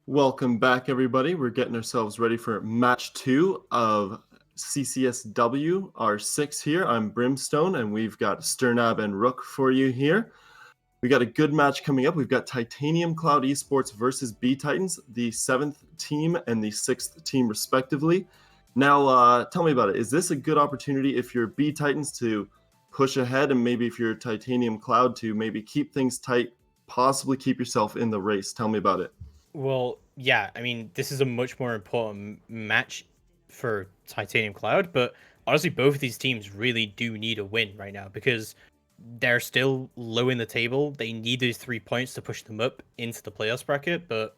Welcome back, everybody. We're getting ourselves ready for match 2 of CCSW, R6 here. I'm Brimstone, and we've got Sternab and Rook for you here. We got a good match coming up. We've got Titanium Cloud Esports versus bTitans, the 7th team and the 6th team, respectively. Now, tell me about it. Is this a good opportunity if you're bTitans to push ahead, and maybe if you're Titanium Cloud to maybe keep things tight, possibly keep yourself in the race? Tell me about it. Well, yeah, I mean, this is a much more important match for Titanium Cloud, but honestly, both of these teams really do need a win right now because they're still low in the table. They need those 3 points to push them up into the playoffs bracket. But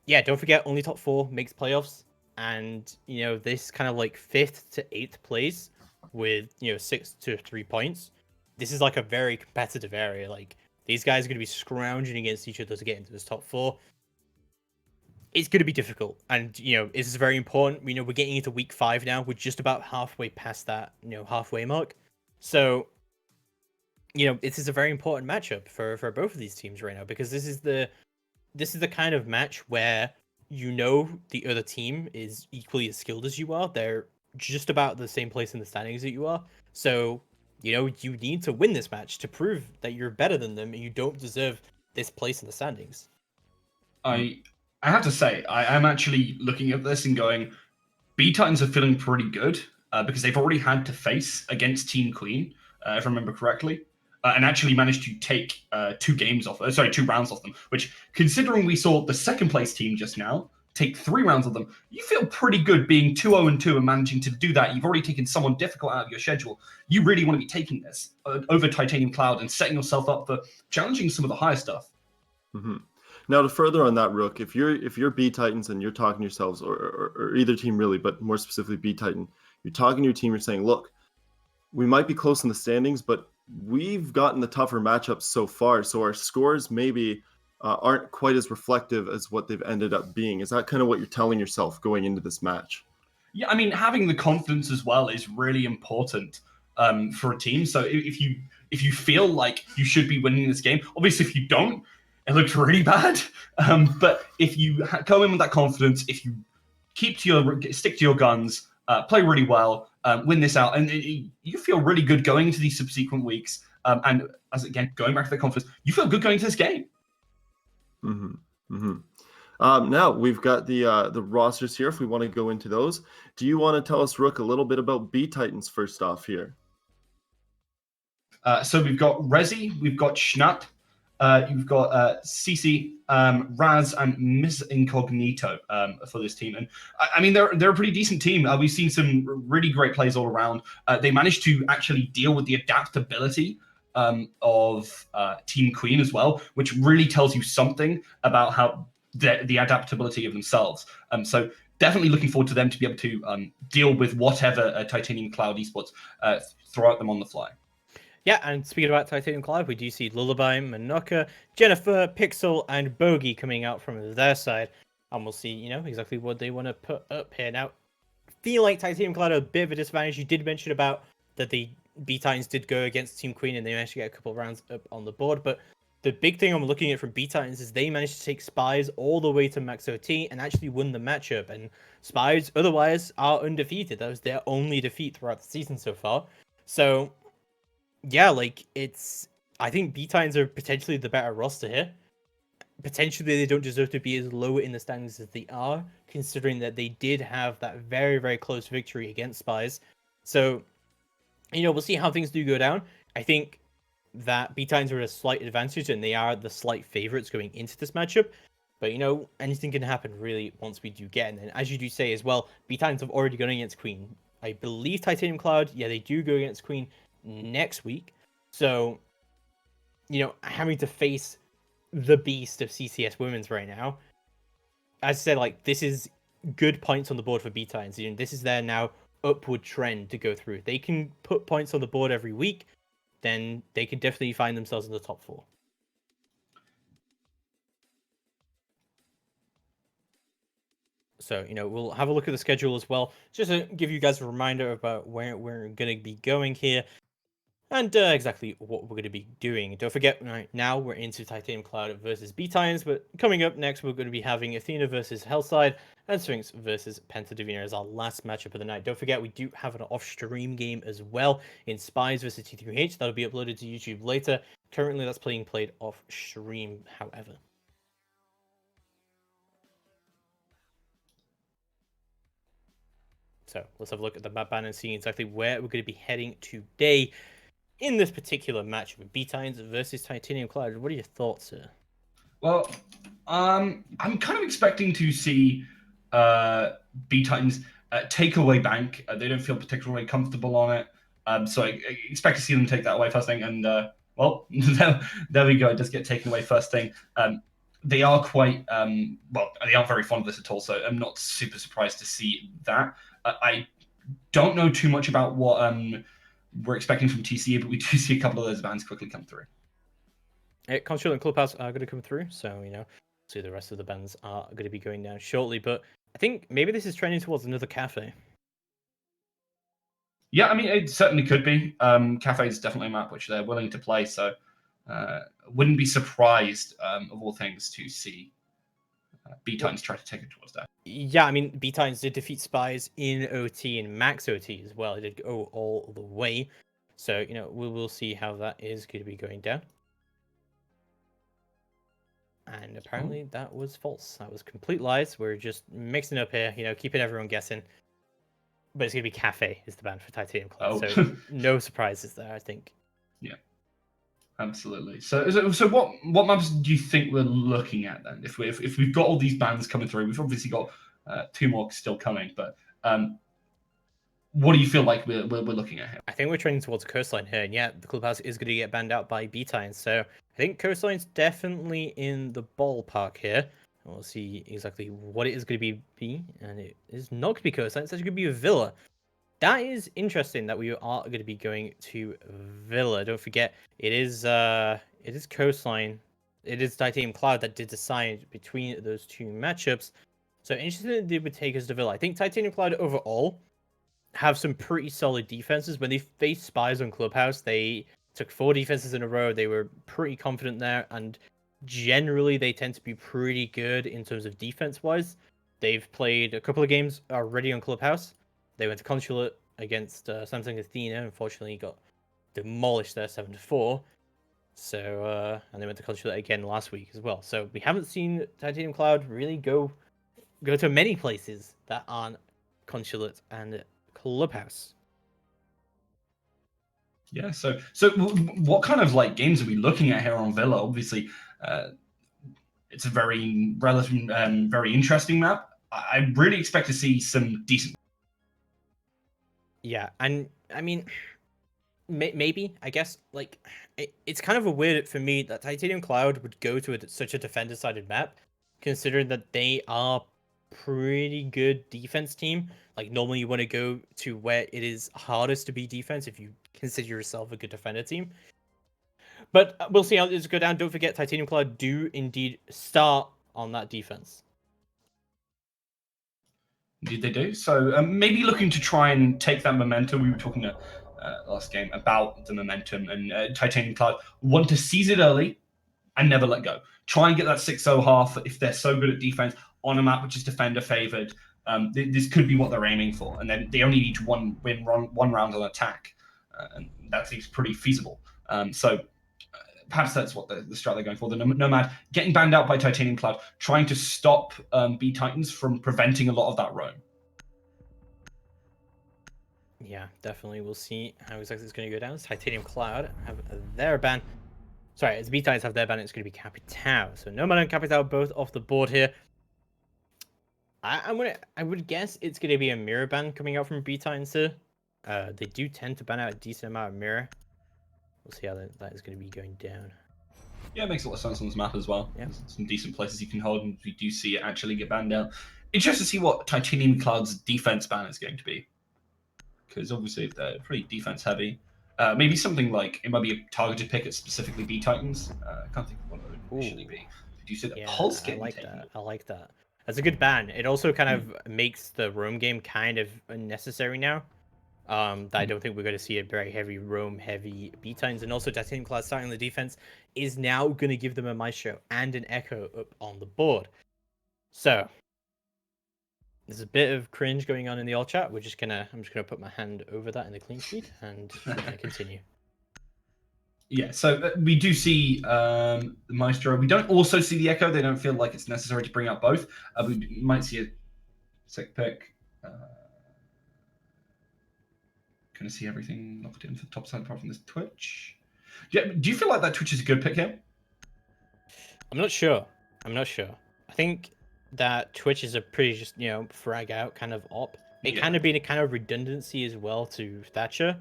yeah, don't forget, only top four makes playoffs. And, this kind of like fifth to eighth place with, 6 to 3 points. This is like a very competitive area. Like, these guys are going to be scrounging against each other to get into this top four. It's going to be difficult, and this is very important. We're getting into week 5 now. We're just about halfway past that halfway mark, so this is a very important matchup for both of these teams right now, because this is the kind of match where the other team is equally as skilled as you are. They're just about the same place in the standings that you are, so you need to win this match to prove that you're better than them and you don't deserve this place in the standings. I I have to say, I'm actually looking at this and going, bTitans are feeling pretty good because they've already had to face against Team Queen, if I remember correctly, and actually managed to take 2 rounds off them. Which, considering we saw the second place team just now take 3 rounds of them, you feel pretty good being 2-0-2 and managing to do that. You've already taken someone difficult out of your schedule. You really want to be taking this over Titanium Cloud and setting yourself up for challenging some of the higher stuff. Mm-hmm. Now, to further on that, Rook, if you're bTitans and you're talking to yourselves, or either team really, but more specifically bTitan, you're talking to your team, you're saying, look, we might be close in the standings, but we've gotten the tougher matchups so far, so our scores maybe aren't quite as reflective as what they've ended up being. Is that kind of what you're telling yourself going into this match? Yeah, I mean, having the confidence as well is really important for a team. So if you feel like you should be winning this game, obviously if you don't, it looks really bad. But if you come in with that confidence, if you stick to your guns, play really well, win this out, and you feel really good going into these subsequent weeks. And as again, going back to the confidence, you feel good going into this game. Mm-hmm. Mm-hmm. Now we've got the rosters here. If we want to go into those, do you want to tell us, Rook, a little bit about bTitans first off here? So we've got Rezi, we've got Schnat, you've got CC, Raz, and Miss Incognito for this team. And I mean, they're a pretty decent team. We've seen some really great plays all around. They managed to actually deal with the adaptability of Team Queen as well, which really tells you something about how the adaptability of themselves. So definitely looking forward to them to be able to deal with whatever Titanium Cloud Esports throw at them on the fly. Yeah, and speaking about Titanium Cloud, we do see Lullaby, Manoka, Jennifer, Pixel, and Bogey coming out from their side. And we'll see, exactly what they want to put up here. Now, feel like Titanium Cloud are a bit of a disadvantage. You did mention about that the bTitans did go against Team Queen and they managed to get a couple of rounds up on the board. But the big thing I'm looking at from bTitans is they managed to take Spies all the way to Max OT and actually win the matchup. And Spies, otherwise, are undefeated. That was their only defeat throughout the season so far. So yeah, like I think bTitans are potentially the better roster here. Potentially, they don't deserve to be as low in the standings as they are, considering that they did have that very, very close victory against Spies. So, we'll see how things do go down. I think that bTitans are at a slight advantage and they are the slight favorites going into this matchup. But, anything can happen really once we do get in. And as you do say as well, bTitans have already gone against Queen. I believe Titanium Cloud, yeah, they do go against Queen next week. So, having to face the beast of CCS women's right now, as I said, like, this is good points on the board for bTitans. This is their now upward trend to go through. If they can put points on the board every week, then they can definitely find themselves in the top 4. So, we'll have a look at the schedule as well, just to give you guys a reminder about where we're going to be going here. and exactly what we're going to be doing. Don't forget, right now we're into Titanium Cloud versus bTitans, but coming up next we're going to be having Athena versus Hellside and Sphinx versus Pentadivina as our last matchup of the night. Don't forget, we do have an off-stream game as well in Spies versus T3H. That'll be uploaded to YouTube later. Currently, that's played off-stream, however. So let's have a look at the map ban and see exactly where we're going to be heading today in this particular match with bTitans versus Titanium Cloud. What are your thoughts, sir? Well, I'm kind of expecting to see bTitans take away Bank. They don't feel particularly comfortable on it. So I expect to see them take that away first thing. And, well, there we go. It does get taken away first thing. They are quite, well, they aren't very fond of this at all. So I'm not super surprised to see that. I don't know too much about what we're expecting from TCA, but we do see a couple of those bans quickly come through. Consul and Clubhouse are going to come through, so see the rest of the bands are going to be going down shortly. But I think maybe this is trending towards another cafe. Yeah, I mean, it certainly could be. Cafe is definitely a map which they're willing to play, so wouldn't be surprised, of all things, to see bTitans try to take it towards that. Yeah, I mean, bTitans did defeat Spies in OT and Max OT as well. It did go all the way. So, we will see how that is going to be going down. And apparently that was false. That was complete lies. We're just mixing up here, keeping everyone guessing. But it's going to be Cafe is the band for Titanium Cloud. So no surprises there, I think. Yeah, absolutely. So what maps do you think we're looking at then? If we've got all these bands coming through, we've obviously got 2 more still coming, but what do you feel like we're looking at here? I think we're trending towards Coastline here, and yeah, the Clubhouse is going to get banned out by bTitans. So I think Coastline's definitely in the ballpark here. We'll see exactly what it is going to be, and it is not going to be Coastline. It's actually going to be a Villa. That is interesting that we are going to be going to Villa. Don't forget, it is Coastline. It is Titanium Cloud that did decide between those 2 matchups. So interesting that they would take us to Villa. I think Titanium Cloud overall have some pretty solid defenses. When they faced Spies on Clubhouse, they took 4 defenses in a row. They were pretty confident there, and generally they tend to be pretty good in terms of defense-wise. They've played a couple of games already on Clubhouse. They went to Consulate against Samsung Athena. Unfortunately, got demolished there 7-4. So, and they went to Consulate again last week as well. So we haven't seen Titanium Cloud really go to many places that aren't Consulate and Clubhouse. Yeah, so what kind of games are we looking at here on Villa? Obviously, it's a very relevant, very interesting map. I really expect to see some decent. Yeah, and I mean, maybe I guess it's kind of a weird for me that Titanium Cloud would go to such a defender-sided map, considering that they are pretty good defense team. Normally you want to go to where it is hardest to be defense if you consider yourself a good defender team. But we'll see how this go down. Don't forget, Titanium Cloud do indeed start on that defense. Indeed they do. So maybe looking to try and take that momentum. We were talking last game about the momentum, and Titanium Cloud want to seize it early and never let go. Try and get that 6-0 half if they're so good at defense on a map which is defender favored. This could be what they're aiming for, and then they only need to win one round on attack, and that seems pretty feasible. So perhaps that's what the strat they're going for. The Nomad getting banned out by Titanium Cloud, trying to stop bTitans from preventing a lot of that roam. Yeah, definitely. We'll see how exactly it's going to go down. Titanium Cloud have their ban. Sorry, as bTitans have their ban, it's going to be Capitao. So Nomad and Capitao both off the board here. I would guess it's going to be a mirror ban coming out from bTitans here. They do tend to ban out a decent amount of mirror. We'll see how that is going to be going down. Yeah, it makes a lot of sense on this map as well. Yeah. There's some decent places you can hold, and we do see it actually get banned out. Interesting to see what Titanium Cloud's defense ban is going to be, because obviously they're pretty defense heavy. Maybe something like it might be a targeted pick at specifically bTitans. I can't think of what it would initially be. Did you see the pulse getting taken? I like that. That's a good ban. It also kind of makes the roam game kind of unnecessary now. That I don't think we're going to see a very heavy roam, heavy bTitans, and also Titanium Class starting the defense is now going to give them a Maestro and an Echo up on the board. So there's a bit of cringe going on in the all chat. I'm just gonna put my hand over that in the clean feed, and we're gonna continue. Yeah, so we do see the Maestro. We don't also see the Echo. They don't feel like it's necessary to bring out both. We might see a sick pick. Gonna see everything locked in for the top side apart from this Twitch. Yeah, do you feel like that Twitch is a good pick here? I'm not sure. I think that Twitch is a pretty just, frag out kind of op. It kind of being a kind of redundancy as well to Thatcher.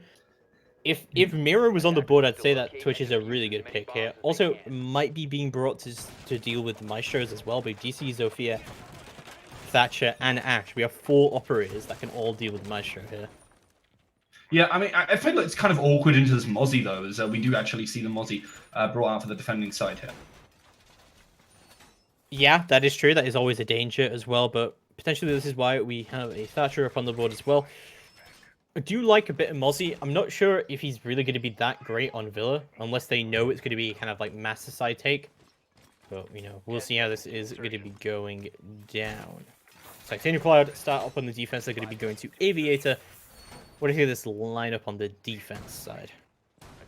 If Mira was on the board, I'd say that Twitch is a really good pick here. Also, might be being brought to deal with Maestros as well, but DC, Zofia, Thatcher, and Ash. We have 4 operators that can all deal with Maestro here. Yeah, I mean, I feel like it's kind of awkward into this Mozzie, though, as we do actually see the Mozzie brought out for the defending side here. Yeah, that is true. That is always a danger as well, but potentially this is why we have a Thatcher up on the board as well. I do like a bit of Mozzie. I'm not sure if he's really going to be that great on Villa, unless they know it's going to be kind of like master side take. But, we'll see how this is going to be going down. Titanium Cloud start up on the defense. They're going to be going to Aviator. What do you hear this lineup on the defense side?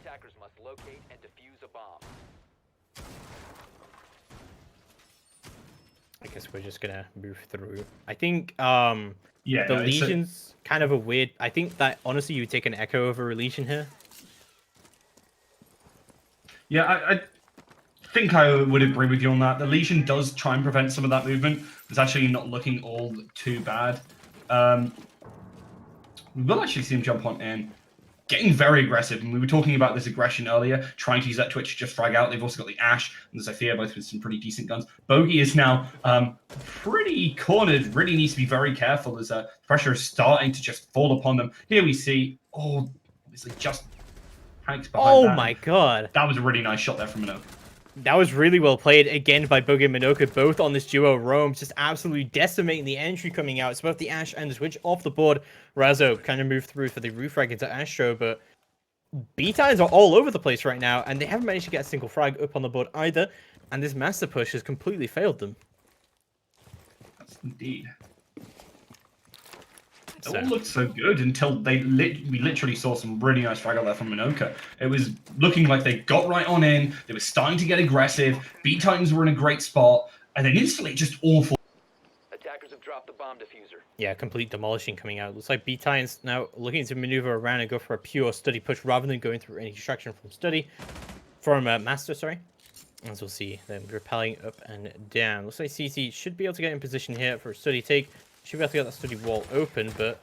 Attackers must locate and defuse a bomb. I guess we're just gonna move through. I think the Legion's kind of a weird. I think that honestly you would take an Echo over a Legion here. Yeah, I think I would agree with you on that. The Legion does try and prevent some of that movement. It's actually not looking all too bad. We will actually see him jump on in, getting very aggressive. And we were talking about this aggression earlier, trying to use that Twitch to just frag out. They've also got the Ash and the Sophia, both with some pretty decent guns. Bogey is now pretty cornered, really needs to be very careful as pressure is starting to just fall upon them. Here we see, obviously just hanks behind that. Oh my god. That was a really nice shot there from Minoka. That was really well played again by Bogey and Minoka, both on this duo roam, just absolutely decimating the entry coming out. It's both the Ash and the Switch off the board. Razo kind of moved through for the roof frag into Astro, but bTitans are all over the place right now, and they haven't managed to get a single frag up on the board either, and this master push has completely failed them. That's indeed. It all looked so good until we literally saw some really nice frag out there from Minoka. It was looking like they got right on in. They were starting to get aggressive. bTitans were in a great spot, and then instantly just awful. Attackers have dropped the bomb diffuser. Yeah, complete demolishing coming out. Looks like bTitans now looking to maneuver around and go for a pure study push rather than going through any distraction from Master, sorry. As we'll see them repelling up and down. Looks like CC should be able to get in position here for a study take. Should be able to get that study wall open, but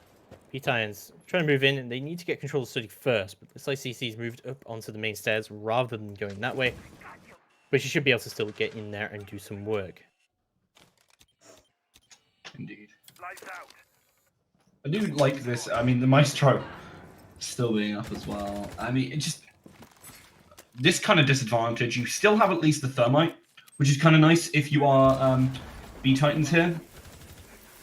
bTitans trying to move in, and they need to get control of the study first. But looks like CC's moved up onto the main stairs rather than going that way. But she should be able to still get in there and do some work. Indeed. I do like this. I mean, the Maestro still being up as well. I mean, it just... This kind of disadvantage, you still have at least the Thermite, which is kind of nice if you are bTitans here.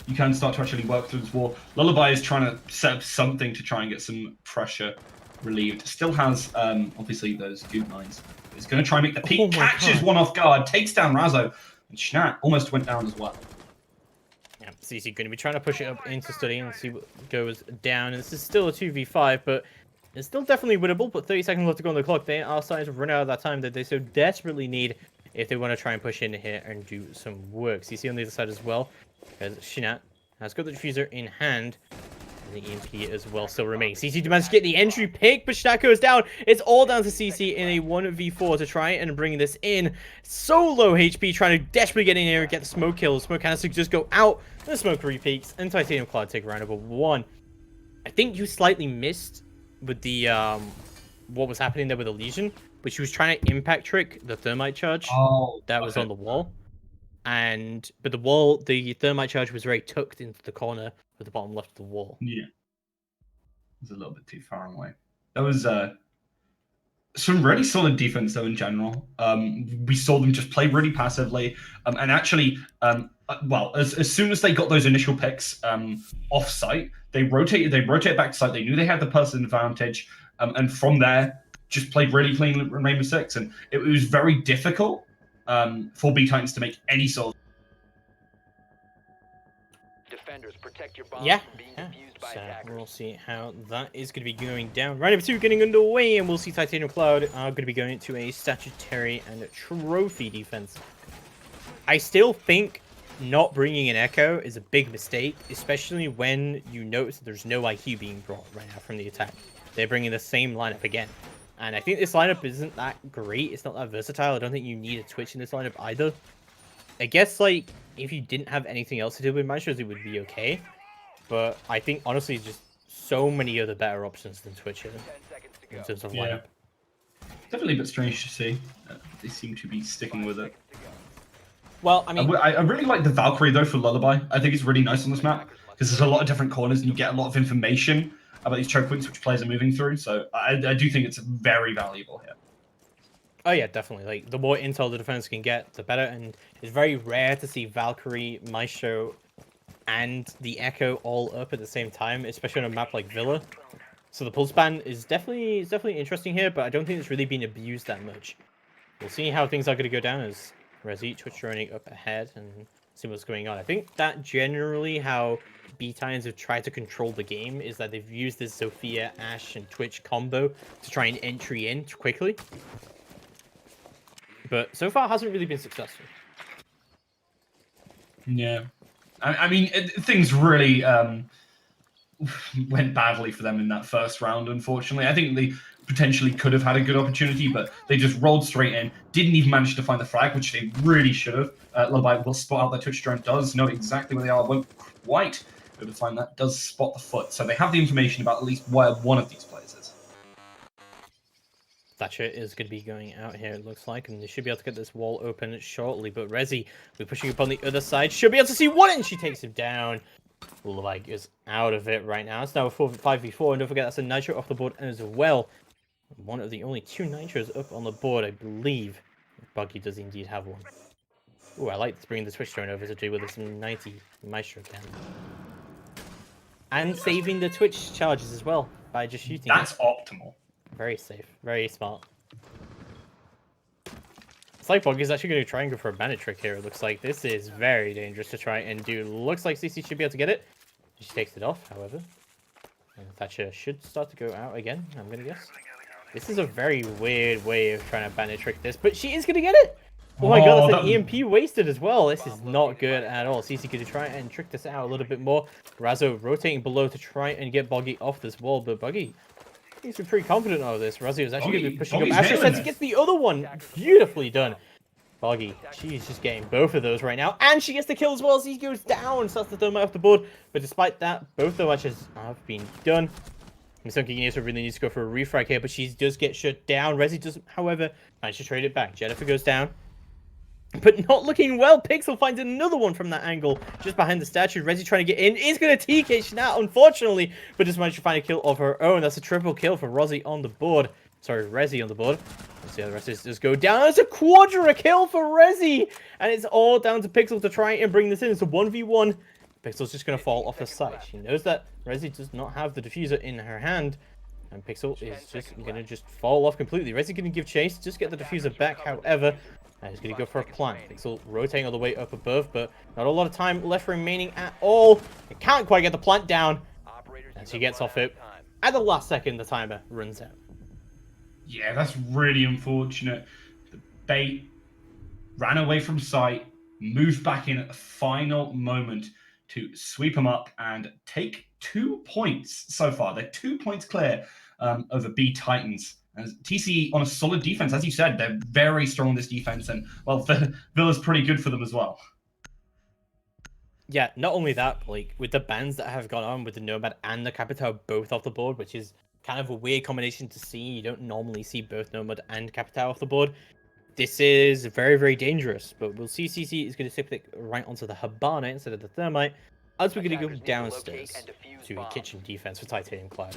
You can start to actually work through this wall. Lullaby is trying to set up something to try and get some pressure relieved. Still has, obviously, those goop mines. He's going to try and make the peak. Catches one off guard, takes down Razo, and Schnat almost went down as well. Yeah, CC going to be trying to push it up into study and see what goes down. And this is still a 2v5, but it's still definitely winnable. But 30 seconds left to go on the clock. They are starting to run out of that time that they so desperately need if they want to try and push in here and do some work. CC on the other side as well, because Shinat has got the diffuser in hand. And the EMP as well still remains. CC managed to get the entry pick, but Shinat goes down. It's all down to CC in a 1v4 to try and bring this in. So low HP, trying to desperately get in here and get the smoke kill. The smoke canister just go out. The smoke repeats, and Titanium Cloud take round number 1. I think you slightly missed with the what was happening there with the Legion, but she was trying to impact trick the thermite charge that was on the wall. But the thermite charge was very tucked into the corner at the bottom left of the wall. Yeah. It was a little bit too far away. That was some really solid defense, though, in general. We saw them just play really passively. And actually, well, as soon as they got those initial picks off site, they rotated back to site. They knew they had the person advantage, and from there, just played really clean Rainbow Six, and it was very difficult for bTitans to make any sort of. Defenders, protect your bombs Yeah, from being yeah. defused by So attackers. we'll see how that is going to be going down. Round number 2 getting underway, and we'll see Titanium Cloud are going to be going into a statutory and a trophy defense. I still think not bringing an Echo is a big mistake, especially when you notice that there's no IQ being brought right now from the attack. They're bringing the same lineup again. And I think this lineup isn't that great. It's not that versatile. I don't think you need a Twitch in this lineup either. I guess, like, if you didn't have anything else to do with Maestros, it would be okay. But I think, honestly, just so many other better options than Twitch here 10 seconds to in go. terms of Yeah. lineup. Definitely a bit strange to see. They seem to be sticking with it. Well, I mean, I really like the Valkyrie though for Lullaby. I think it's really nice on this map because there's a lot of different corners and you get a lot of information about these choke points which players are moving through. So I do think it's very valuable here. oh yeah, definitely. Like, the more intel the defense can get, the better. And it's very rare to see Valkyrie, Maestro, and the Echo all up at the same time, especially on a map like Villa. So the pulse ban is definitely interesting here, but I don't think it's really been abused that much. We'll see how things are going to go down as Resi, Twitch running up ahead and see what's going on. I think that generally how bTitans have tried to control the game is that they've used this Zofia, Ashe, and Twitch combo to try and entry in quickly. But so far hasn't really been successful. Yeah, I mean things really went badly for them in that first round. Unfortunately, I think they potentially could have had a good opportunity, but they just rolled straight in. Didn't even manage to find the frag, which they really should have. Lullaby will spot out the Twitch drone. Does know exactly where they are. Won't quite be able to find that. Does spot the foot, so they have the information about at least where one of these players is. Thatcher is going to be going out here, it looks like, and they should be able to get this wall open shortly. But Resi will be pushing up on the other side. Should be able to see one, and she takes him down. Lullaby is out of it right now. It's now a 5v4, and don't forget that's a Nitro off the board as well. One of the only 2 Nitros up on the board, I believe. Buggy does indeed have one. Ooh, I like bringing the Twitch drone over to do with this 90 Maestro can. And saving the Twitch charges as well by just shooting. That's optimal. Very safe, very smart. It's like Buggy's actually going to try and go for a bandit trick here. It looks like this is very dangerous to try and do. Looks like CC should be able to get it. She takes it off, however. And Thatcher should start to go out again, I'm going to guess. This is a very weird way of trying to bandit trick this, but she is going to get it! Oh my god, that's an EMP wasted as well. This is not good at all. CC going to try and trick this out a little bit more. Razzo rotating below to try and get Buggy off this wall, but Buggy he's been pretty confident of this. Razzo is actually going to be pushing up. Asher says he gets the other one. Beautifully done. Buggy, she's just getting both of those right now. And she gets the kill as well as he goes down. So that's the thermite off the board. But despite that, both the matches have been done. Misunki Ginesa really needs to go for a refrag here, but she does get shut down. Resi does, however, manage to trade it back. Jennifer goes down. But not looking well. Pixel finds another one from that angle, just behind the statue. Resi trying to get in. Is going to TK Shnat, unfortunately, but just managed to find a kill of her own. That's a triple kill for Resi on the board. Sorry, Resi on the board. Let's see how the rest of this go down. It's a quadra kill for Resi, and it's all down to Pixel to try and bring this in. It's a 1v1. Pixel's just going to fall off the side. She knows that Resi does not have the diffuser in her hand, and Pixel is just going to just fall off completely. Resi going to give chase, just get the diffuser back, however. And he's going to go for a plant. Pixel rotating all the way up above, but not a lot of time left remaining at all. It can't quite get the plant down. As he gets off it, at the last second, the timer runs out. Yeah, that's really unfortunate. The bait ran away from sight, moved back in at the final moment to sweep them up and take 2 points so far. They're 2 points clear over bTitans. And TC on a solid defense, as you said, they're very strong on this defense, and well, Villa's pretty good for them as well. Yeah, not only that, but like with the bans that have gone on with the Nomad and the Capitao both off the board, which is kind of a weird combination to see. You don't normally see both Nomad and Capitao off the board. This is very, very dangerous, but we'll see CC is going to stick it right onto the Habana instead of the Thermite, as we're going to go downstairs to a kitchen defense for Titanium Cloud.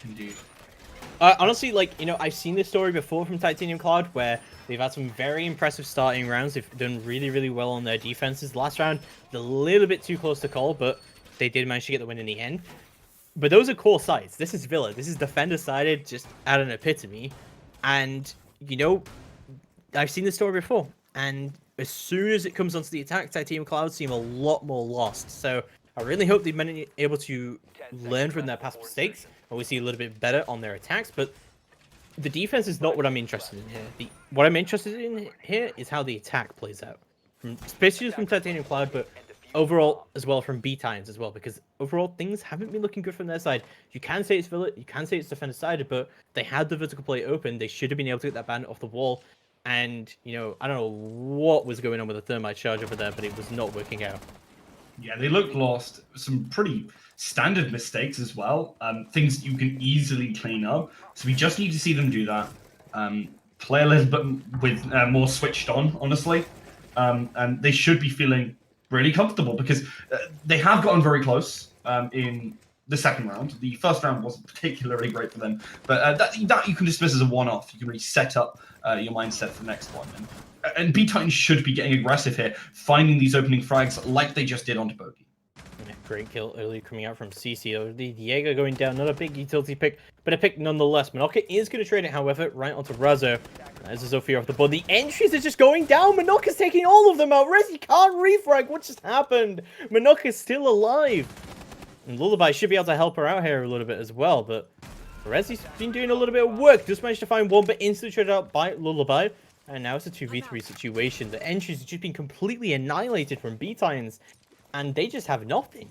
Indeed. Honestly, like, you know, I've seen this story before from Titanium Cloud where they've had some very impressive starting rounds. They've done really, really well on their defenses. Last round, a little bit too close to call, but they did manage to get the win in the end. But those are core sides. This is Villa. This is defender-sided, just at an epitome. And, you know, I've seen this story before. And as soon as it comes onto the attack, Titanium Cloud seem a lot more lost. So I really hope they've been able to learn from their past mistakes. And we see a little bit better on their attacks. But the defense is not what I'm interested in here. What I'm interested in here is how the attack plays out. Especially from Titanium Cloud, but overall as well from bTitans as well, because overall things haven't been looking good from their side. You can say it's Villa, you can say it's defender sided, but they had the vertical play open. They should have been able to get that bandit off the wall. And, you know, I don't know what was going on with the thermite charge over there, but it was not working out. Yeah, they looked lost. Some pretty standard mistakes as well. Things you can easily clean up. So we just need to see them do that. Play a little bit with more switched on, honestly. And they should be feeling really comfortable because they have gotten very close in the second round. The first round wasn't particularly great for them, but that you can dismiss as a one-off. You can really set up your mindset for the next one. And bTitans should be getting aggressive here, finding these opening frags like they just did onto Bogey. Yeah, great kill early coming out from CC. The Diego going down, not a big utility pick, but a pick nonetheless. Minoka is going to trade it, however, right onto Razo. There's a Zofia off the board. The entries are just going down. Minoka's taking all of them out. Rezi can't refrag. What just happened? Minoka's still alive. And Lullaby should be able to help her out here a little bit as well, but Rezi's been doing a little bit of work. Just managed to find one, but instantly traded out by Lullaby. And now it's a 2v3 situation. The entries have just been completely annihilated from bTitans, and they just have nothing.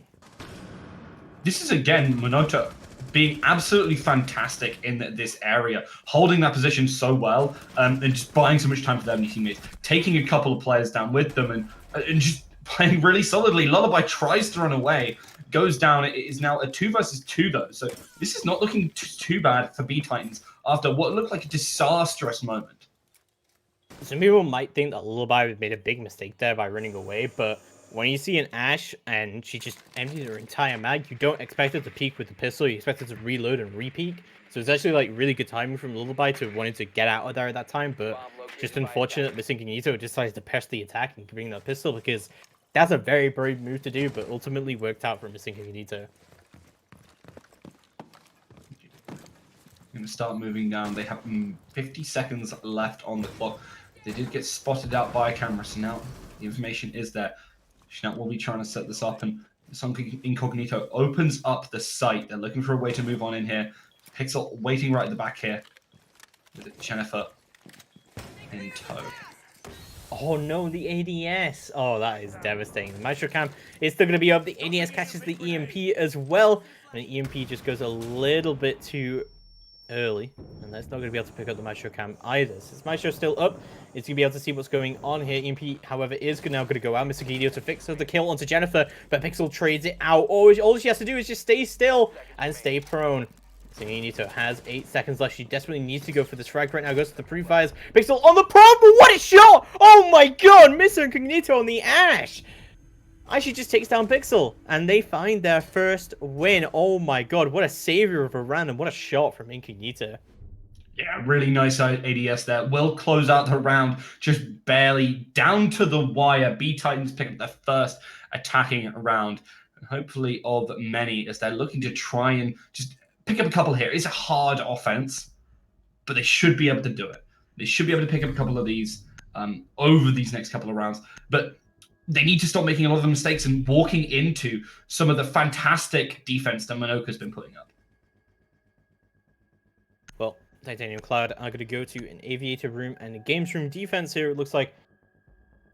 This is, again, Monota being absolutely fantastic in this area, holding that position so well, and just buying so much time for their teammates, taking a couple of players down with them, and just playing really solidly. Lullaby tries to run away, goes down. It is now a 2 versus 2, though, so this is not looking too bad for bTitans after what looked like a disastrous moment. Some people might think that Lullaby made a big mistake there by running away, but when you see an Ashe and she just empties her entire mag, you don't expect her to peek with the pistol, you expect her to reload and re-peek. So it's actually like really good timing from Lullaby to wanting to get out of there at that time, but just unfortunate Missing Cognito decides to press the attack and bring that pistol because that's a very brave move to do, but ultimately worked out for Missing Cognito. Going to start moving down. They have 50 seconds left on the clock. They did get spotted out by a camera, so now the information is there. Schnatt will be trying to set this up, and Missing Incognito opens up the site. They're looking for a way to move on in here. Pixel waiting right at the back here with Jennifer in tow. Oh no, the ADS. Oh, that is devastating. The Maestro Cam is still going to be up. The ADS catches the EMP as well, and the EMP just goes a little bit too early, and that's not going to be able to pick up the Maestro Cam either. Since Maestro's still up, it's going to be able to see what's going on here. EMP, however, is now going to go out. Mr. Gidio to fix the kill onto Jennifer, but Pixel trades it out. All she has to do is just stay still and stay prone. Singinito has 8 seconds left. She desperately needs to go for this frag right now. Goes to the pre-fires. Pixel on the prone, but what a shot! Oh my god! Mr. Incognito on the Ashe! Actually just takes down Pixel, and they find their first win. Oh my god, what a savior of a round, and what a shot from Incognito. Yeah, really nice ADS there. Will close out the round, just barely down to the wire. bTitans pick up their first attacking round, and hopefully of many, as they're looking to try and just pick up a couple here. It's a hard offense, but they should be able to do it. They should be able to pick up a couple of these over these next couple of rounds, but they need to stop making a lot of the mistakes and walking into some of the fantastic defense that Minoka's been putting up. Well, Titanium Cloud are going to go to an Aviator room and a Games room defense here, it looks like.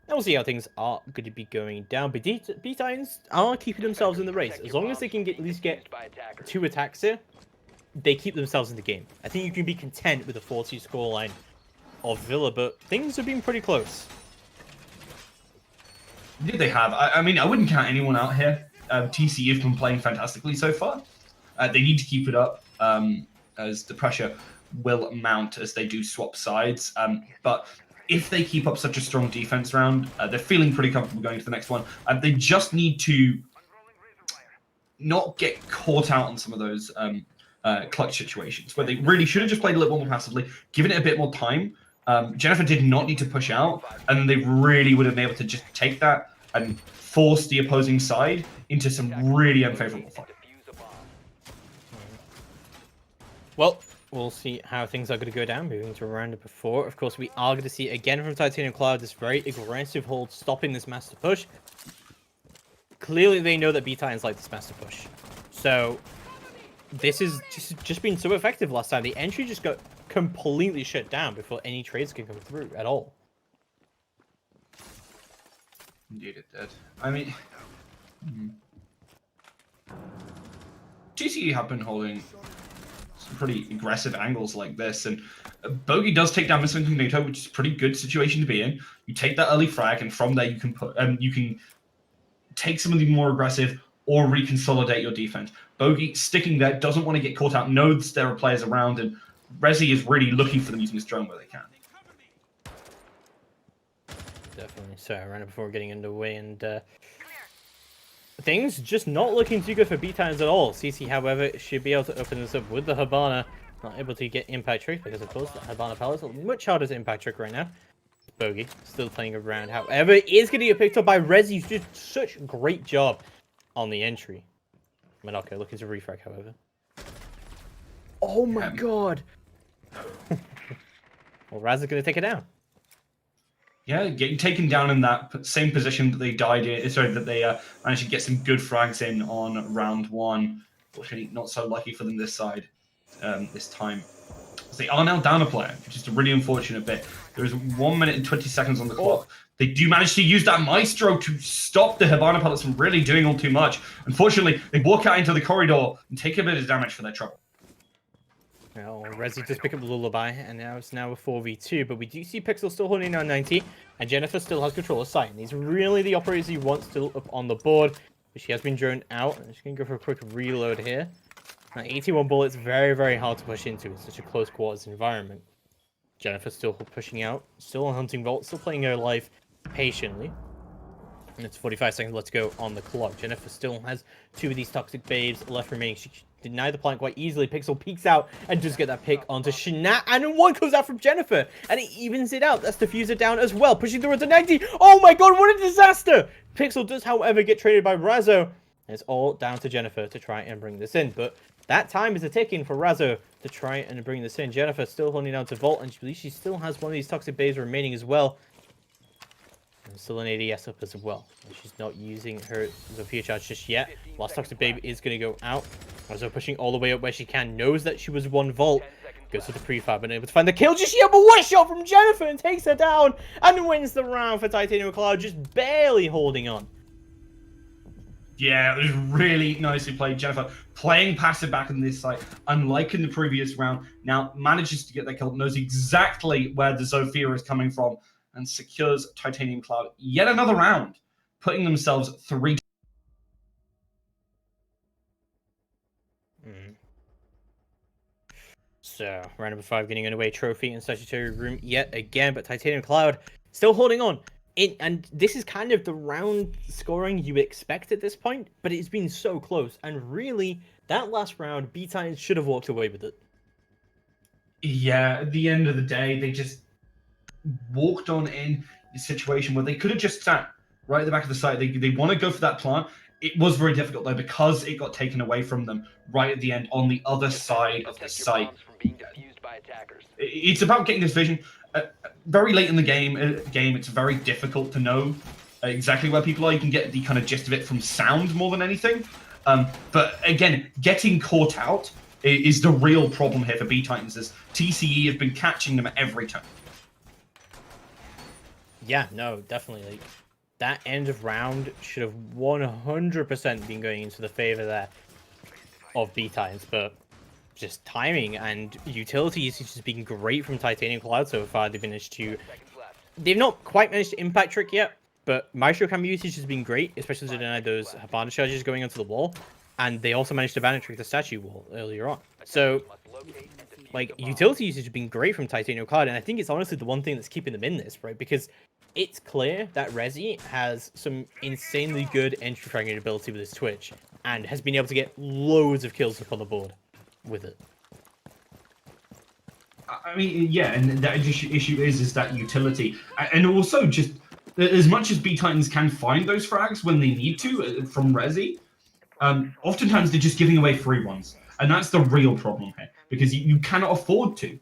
And we'll see how things are going to be going down. But bTitans are keeping themselves in the race. As long as they can at least get 2 attacks here, they keep themselves in the game. I think you can be content with a 4-2 scoreline of Villa, but things have been pretty close. Yeah, they have. I mean, I wouldn't count anyone out here. TC have been playing fantastically so far. They need to keep it up as the pressure will mount as they do swap sides. But if they keep up such a strong defense round, they're feeling pretty comfortable going to the next one. They just need to not get caught out on some of those clutch situations where they really should have just played a little more passively, given it a bit more time. Jennifer did not need to push out, and they really would have been able to just take that and force the opposing side into some really unfavorable fight. Well, we'll see how things are going to go down moving to round number 4. Of course, we are going to see again from Titanium Cloud this very aggressive hold stopping this master push. Clearly, they know that bTitans like this master push. So, this is just been so effective last time. The entry just got completely shut down before any trades can come through at all. Indeed it did. I mean, TCE have been holding some pretty aggressive angles like this, and Bogey does take down Mr. Incognito, which is a pretty good situation to be in. You take that early frag, and from there you can take some of the more aggressive or reconsolidate your defense. Bogey sticking there, doesn't want to get caught out, knows there are players around, and Rezi is really looking for them using his drone where they can. Definitely. So, right before getting underway, and things just not looking too good for bTitans at all. CC, however, should be able to open this up with the Hibana. Not able to get impact trick because, of course, the Hibana pellets are much harder to impact trick right now. Bogey still playing around. However, it is going to get picked up by Rezi, who's did such a great job on the entry. Monaco looking to refrag, however. Oh my god! Well, Raz is going to take it down. Yeah, getting taken down in that same position that they died in. Sorry, that they managed to get some good frags in on round 1. Fortunately, not so lucky for them this side, this time. So they are now down a player, which is a really unfortunate bit. There is 1 minute and 20 seconds on the clock. They do manage to use that Maestro to stop the Hibana pellets from really doing all too much. Unfortunately, they walk out into the corridor and take a bit of damage for their trouble. Well, Rezi just pick up the Lullaby, and now it's a 4v2, but we do see Pixel still holding on 90, and Jennifer still has control of site, and he's really the operators he wants still up on the board, but she has been droned out. I'm just going to go for a quick reload here. Now, 81 bullets, very, very hard to push into in such a close quarters environment. Jennifer still pushing out, still on Hunting Vault, still playing her life patiently. And it's 45 seconds left to go on the clock. Jennifer still has 2 of these toxic babes left remaining. She denied the plant quite easily. Pixel peeks out and does get that pick onto Shinat. And one comes out from Jennifer. And it evens it out. That's Diffuser down as well. Pushing through to 90. Oh my god, what a disaster! Pixel does, however, get traded by Razzo. And it's all down to Jennifer to try and bring this in. But that time is a ticking for Razzo to try and bring this in. Jennifer still holding down to Vault. And she believes she still has one of these toxic babes remaining as well. And still an ADS up as well. She's not using her Zofia charge just yet. Last Toxic Babe is going to go out. Also pushing all the way up where she can. Knows that she was 1 Vault. Goes to the prefab and able to find the kill just yet. But what a shot from Jennifer, and takes her down. And wins the round for Titanium Cloud. Just barely holding on. Yeah, it was really nicely played. Jennifer playing passive back in this site, unlike in the previous round. Now manages to get that kill. Knows exactly where the Zofia is coming from. And secures Titanium Cloud yet another round, putting themselves 3. So, round number 5 getting underway. Trophy and Statutory Room yet again, but Titanium Cloud still holding on. And this is kind of the round scoring you expect at this point, but it's been so close. And really, that last round, bTitans should have walked away with it. Yeah, at the end of the day, they just walked on in a situation where they could have just sat right at the back of the site. They want to go for that plant. It was very difficult though because it got taken away from them right at the end on the other side of the site. It's about getting this vision. Very late in the game, it's very difficult to know exactly where people are. You can get the kind of gist of it from sound more than anything. But again, getting caught out is the real problem here for bTitans, as TCE have been catching them at every turn. Yeah, no, definitely. Like, that end of round should have 100% been going into the favor there of bTitans, but just timing and utility usage has been great from Titanium Cloud so far. They've not quite managed to impact trick yet, but Maestro Cam usage has been great, especially to deny those Hibana charges going onto the wall, and they also managed to ban trick the statue wall earlier on. So, like, utility usage has been great from Titanium Cloud, and I think it's honestly the one thing that's keeping them in this, right? Because it's clear that Rezi has some insanely good entry fragging ability with his Twitch, and has been able to get loads of kills up on the board. with it. I mean, yeah, and that issue is that utility, and also just as much as bTitans can find those frags when they need to from Resi, oftentimes they're just giving away free ones, and that's the real problem here because you cannot afford to,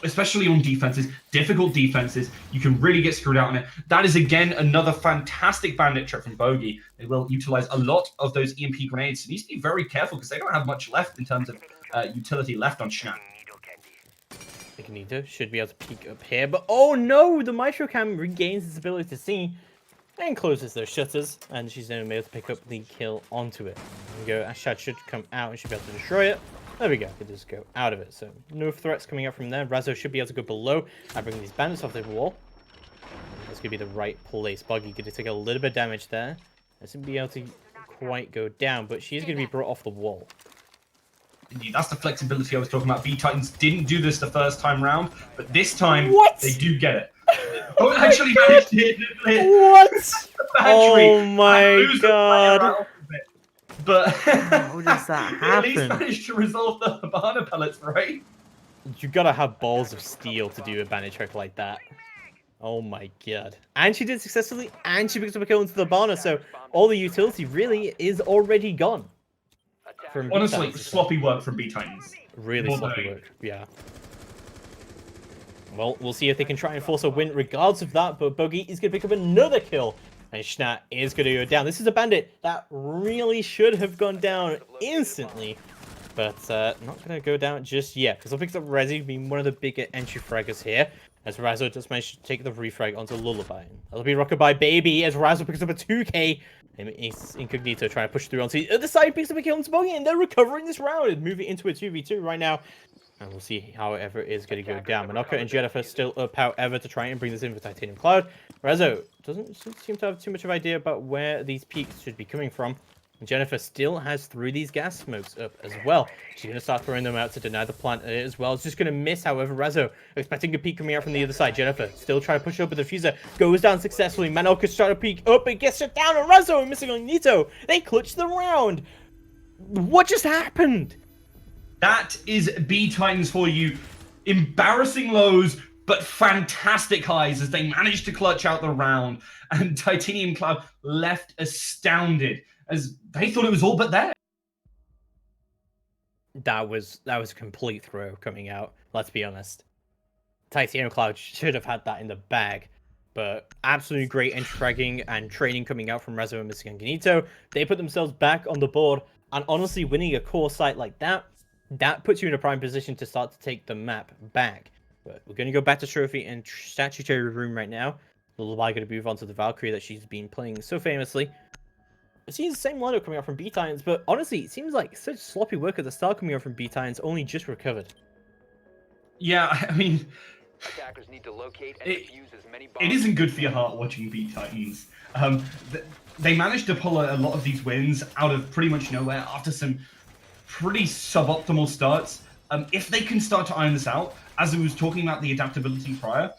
especially on defenses, difficult defenses. You can really get screwed out on it. That is again another fantastic bandit trick from Bogey. They will utilize a lot of those EMP grenades. So he needs to be very careful because they don't have much left in terms of utility left on Schnapp. Incognito should be able to peek up here, but oh no! The Maestro Cam regains its ability to see and closes those shutters, and she's then able to pick up the kill onto it. There we go. Ashad should come out and should be able to destroy it. There we go. It just go out of it. So no threats coming up from there. Razo should be able to go below and bring these bandits off the wall. That's gonna be the right place. Buggy gonna take a little bit of damage there. Doesn't be able to quite go down, but she's gonna be brought off the wall. Indeed, that's the flexibility I was talking about. bTitans didn't do this the first time round, but this time they do get it. Oh, actually managed to hit What? the battery. Oh my god. But How does that they at least happen? managed to resolve the banana pellets, right? You gotta have balls of steel to do a bandit trick like that. Oh my god. And she did successfully, and she picked up a kill into the Barna, so all the utility really is already gone. From Honestly, bTitans. sloppy work from bTitans. Really More sloppy than- work, yeah. Well, we'll see if they can try and force a win regardless of that, but Bogey is going to pick up another kill, and Schnatt is going to go down. This is a bandit that really should have gone down instantly, but not going to go down just yet, because he'll pick up Rezi, being one of the bigger entry fraggers here, as Razo just managed to take the refrag onto Lullaby. That'll be Rockabye Baby, as Razo picks up a 2k, and it's Incognito trying to push through onto the other side, picks up a kill onto Bogey, and they're recovering this round and moving into a 2v2 right now. And we'll see however it is going to go down. Monaco and Jennifer still up, however, to try and bring this in for Titanium Cloud. Rezo doesn't seem to have too much of an idea about where these peaks should be coming from. And Jennifer still has through these gas smokes up as well. She's going to start throwing them out to deny the plant as well. It's just going to miss, however, Rezo expecting a peek coming out from the other side. Jennifer still trying to push up with the fuser. Goes down successfully. Manoka's trying to peek up and gets it down. And Rezo missing on Nito. They clutch the round. What just happened? That is bTitans for you. Embarrassing lows, but fantastic highs as they managed to clutch out the round. And Titanium Cloud left astounded as they thought it was all but there. That was a complete throw coming out. Let's be honest. Titanium Cloud should have had that in the bag. But absolutely great entry fragging and training coming out from Rezo and Miscanganito. They put themselves back on the board. And honestly, winning a core site like that, that puts you in a prime position to start to take the map back. But we're going to go back to Trophy and Statutory Room right now. Lullaby going to move on to the Valkyrie that she's been playing so famously. It seems the same lineup coming out from bTitans, but honestly, it seems like such sloppy work at the start coming out from bTitans, only just recovered. Yeah, I mean, Attackers need to locate and defuse as many bombs. it isn't good for your heart watching bTitans. They managed to pull a lot of these wins out of pretty much nowhere after some pretty suboptimal starts. If they can start to iron this out, as I was talking about the adaptability prior,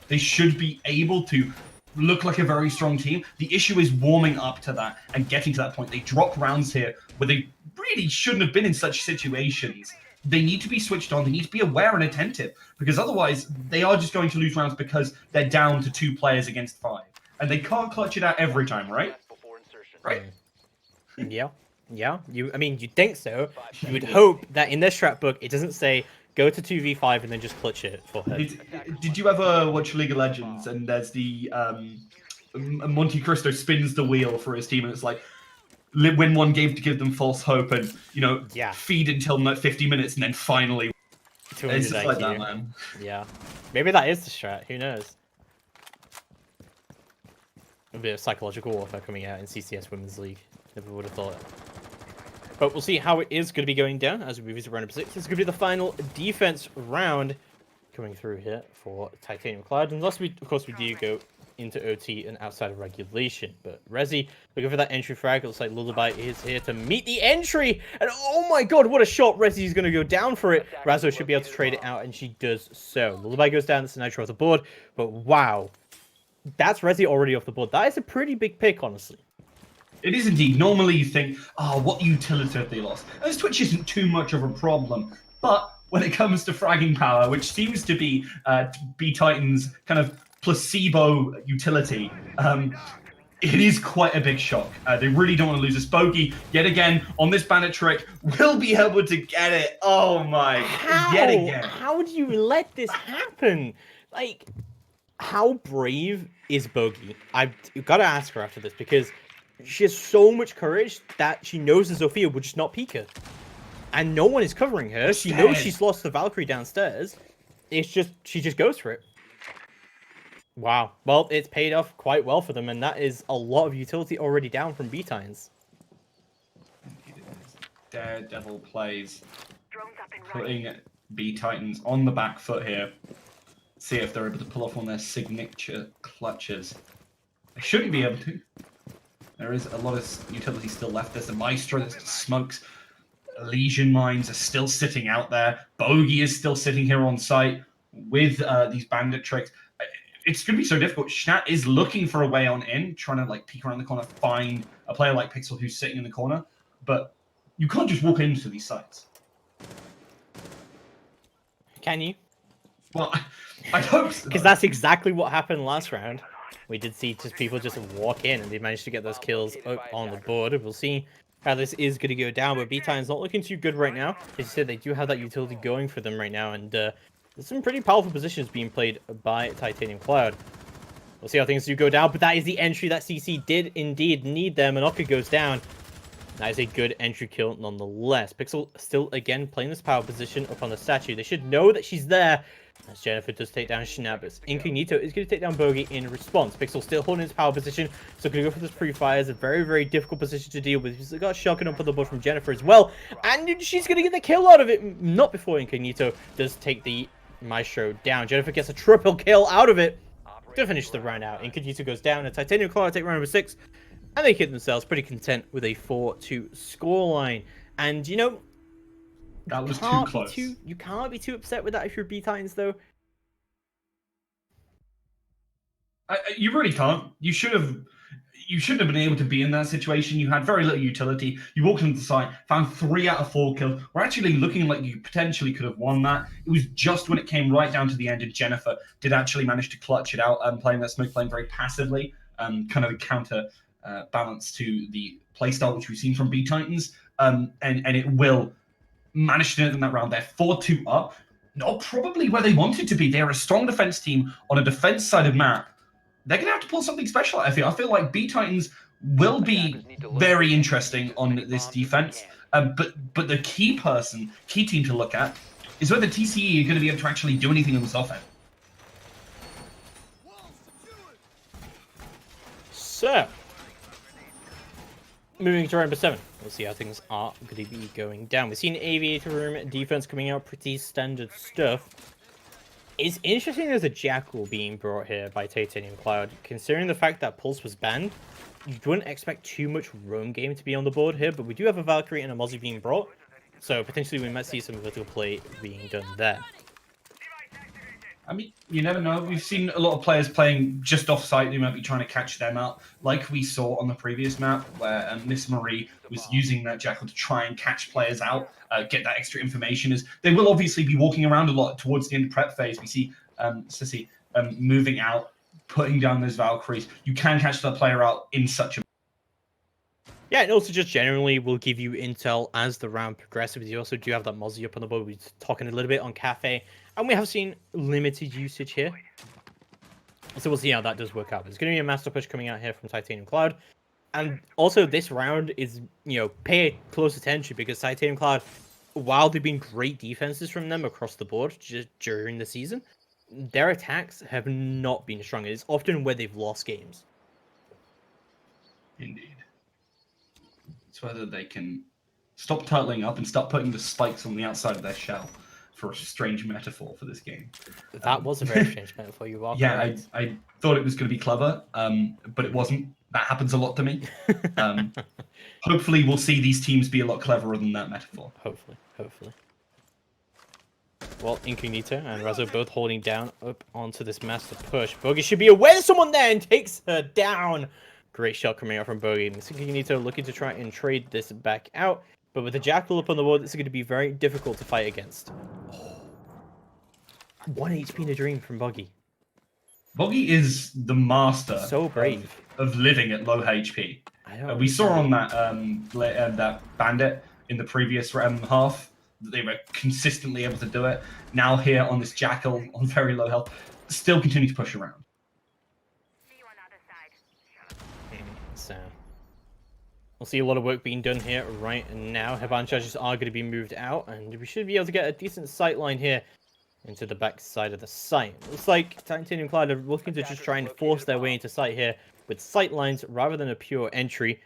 they should be able to look like a very strong team. The issue is warming up to that and getting to that point. They drop rounds here where they really shouldn't have been in such situations. They need to be switched on. They need to be aware and attentive because otherwise they are just going to lose rounds because they're down to 2 players against 5. And they can't clutch it out every time, right? Before insertion. Right. Yeah. Yeah. I mean, you'd think so. You would hope that in their strat book, it doesn't say go to 2v5 and then just clutch it for her. Did you ever watch League of Legends and there's the Monte Cristo spins the wheel for his team and it's like win one game to give them false hope and feed until 50 minutes and then finally it's just like that, man. Yeah. Maybe that is the strat. Who knows? A bit of psychological warfare coming out in CCS Women's League. Never would have thought it. But we'll see how it is going to be going down as we move into round 6. This is going to be the final defense round coming through here for Titanium Cloud. Unless we, of course, we do go into OT and outside of regulation. But Rezi, looking for that entry frag. It looks like Lullaby is here to meet the entry. And oh my god, what a shot. Rezi is going to go down for it. Razo should be able to trade it out, and she does so. Lullaby goes down. That's a nitro off the board. But wow. That's Rezi already off the board. That is a pretty big pick, honestly. It is indeed. Normally you think, oh, what utility have they lost? And this Twitch isn't too much of a problem. But when it comes to fragging power, which seems to be bTitans' kind of placebo utility, it is quite a big shock. They really don't want to lose this. Bogey, yet again, on this bandit trick, will be able to get it. Oh my, yet again. How do you let this happen? Like, how brave is Bogey? I've got to ask her after this, because she has so much courage that she knows the Zofia will just not peek her. And no one is covering her. She knows she's lost the Valkyrie downstairs. It's just, she just goes for it. Wow. Well, it's paid off quite well for them, and that is a lot of utility already down from bTitans. Daredevil plays, putting bTitans on the back foot here. See if they're able to pull off one of their signature clutches. They shouldn't be able to. There is a lot of utility still left. There's the Maestro that smokes. Legion mines are still sitting out there. Bogey is still sitting here on site with these bandit tricks. It's going to be so difficult. Schnat is looking for a way on in, trying to like peek around the corner, find a player like Pixel who's sitting in the corner. But you can't just walk into these sites. Can you? Well, I hope so. Because that's exactly what happened last round. We did see just people just walk in, and they managed to get those kills up on the board. We'll see how this is going to go down, but bTitans not looking too good right now. As you said, they do have that utility going for them right now, and there's some pretty powerful positions being played by Titanium Cloud. We'll see how things do go down, but that is the entry that CC did indeed need there. Manoka goes down. That is a good entry kill nonetheless. Pixel still, again, playing this power position up on the statue. They should know that she's there, as Jennifer does take down Schnappers. Incognito is going to take down Bogey in response. Pixel still holding his power position, so going to go for this pre-fire. It's a very, very difficult position to deal with. He's got a shotgun up on the board from Jennifer as well, and she's going to get the kill out of it. Not before Incognito does take the Maestro down. Jennifer gets a triple kill out of it to finish the round out. Incognito goes down, and Titanium Cloud take round number 6. And they keep themselves pretty content with a 4-2 scoreline. And, you know, that was too close. You can't be too upset with that if you're bTitans, though. You really can't. You shouldn't have been able to be in that situation. You had very little utility. You walked into the site, found 3 out of 4 kills. We're actually looking like you potentially could have won that. It was just when it came right down to the end, and Jennifer did actually manage to clutch it out, playing that smoke, playing very passively, kind of a counter balance to the playstyle which we've seen from bTitans, and it will manage to do it in that round. They're 4-2 up, not probably where they wanted to be. They're a strong defense team on a defense side of map. They're going to have to pull something special. I feel like bTitans will be very interesting on this defense, but the key team to look at is whether TCE are going to be able to actually do anything on this offense. So, moving to round number 7, we'll see how things are going to be going down. We've seen Aviator Room defense coming out, pretty standard stuff. It's interesting there's a Jackal being brought here by Titanium Cloud. Considering the fact that Pulse was banned, you wouldn't expect too much roam game to be on the board here, but we do have a Valkyrie and a Mozzie being brought, so potentially we might see some vertical play being done there. I mean, you never know. We've seen a lot of players playing just off-site. They might be trying to catch them out, like we saw on the previous map, where Miss Marie was using that Jackal to try and catch players out, get that extra information. As they will obviously be walking around a lot towards the end of prep phase. We see Sissy moving out, putting down those Valkyries. You can catch that player out in such a... Yeah, and also just generally will give you intel as the round progresses. You also do have that Mozzie up on the board. We're talking a little bit on Cafe. And we have seen limited usage here. So we'll see how that does work out. There's going to be a master push coming out here from Titanium Cloud. And also this round is, you know, pay close attention because Titanium Cloud, while they've been great defenses from them across the board just during the season, their attacks have not been strong. It's often where they've lost games. Indeed. It's whether they can stop turtling up and start putting the spikes on the outside of their shell. For a strange metaphor for this game. That was a very strange metaphor. You are yeah, correct. I thought it was going to be clever, but it wasn't. That happens a lot to me. Hopefully, we'll see these teams be a lot cleverer than that metaphor. Hopefully. Well, Incognito and Razo both holding down up onto this master push. Bogey should be aware there's someone there and takes her down. Great shot coming out from Bogey. Incognito looking to try and trade this back out. But with the Jackal up on the board, this is going to be very difficult to fight against. 1 HP in a dream from Boggy. Boggy is the master So brave. of living at low HP. I don't We saw on understand. that bandit in the previous half that they were consistently able to do it. Now here on this Jackal on very low health, still continue to push around. So we'll see a lot of work being done here right now. Headband charges are going to be moved out, and we should be able to get a decent sight line here into the back side of the site. Looks like Titanium Cloud are looking to just try and force their way into sight here with sight lines rather than a pure entry.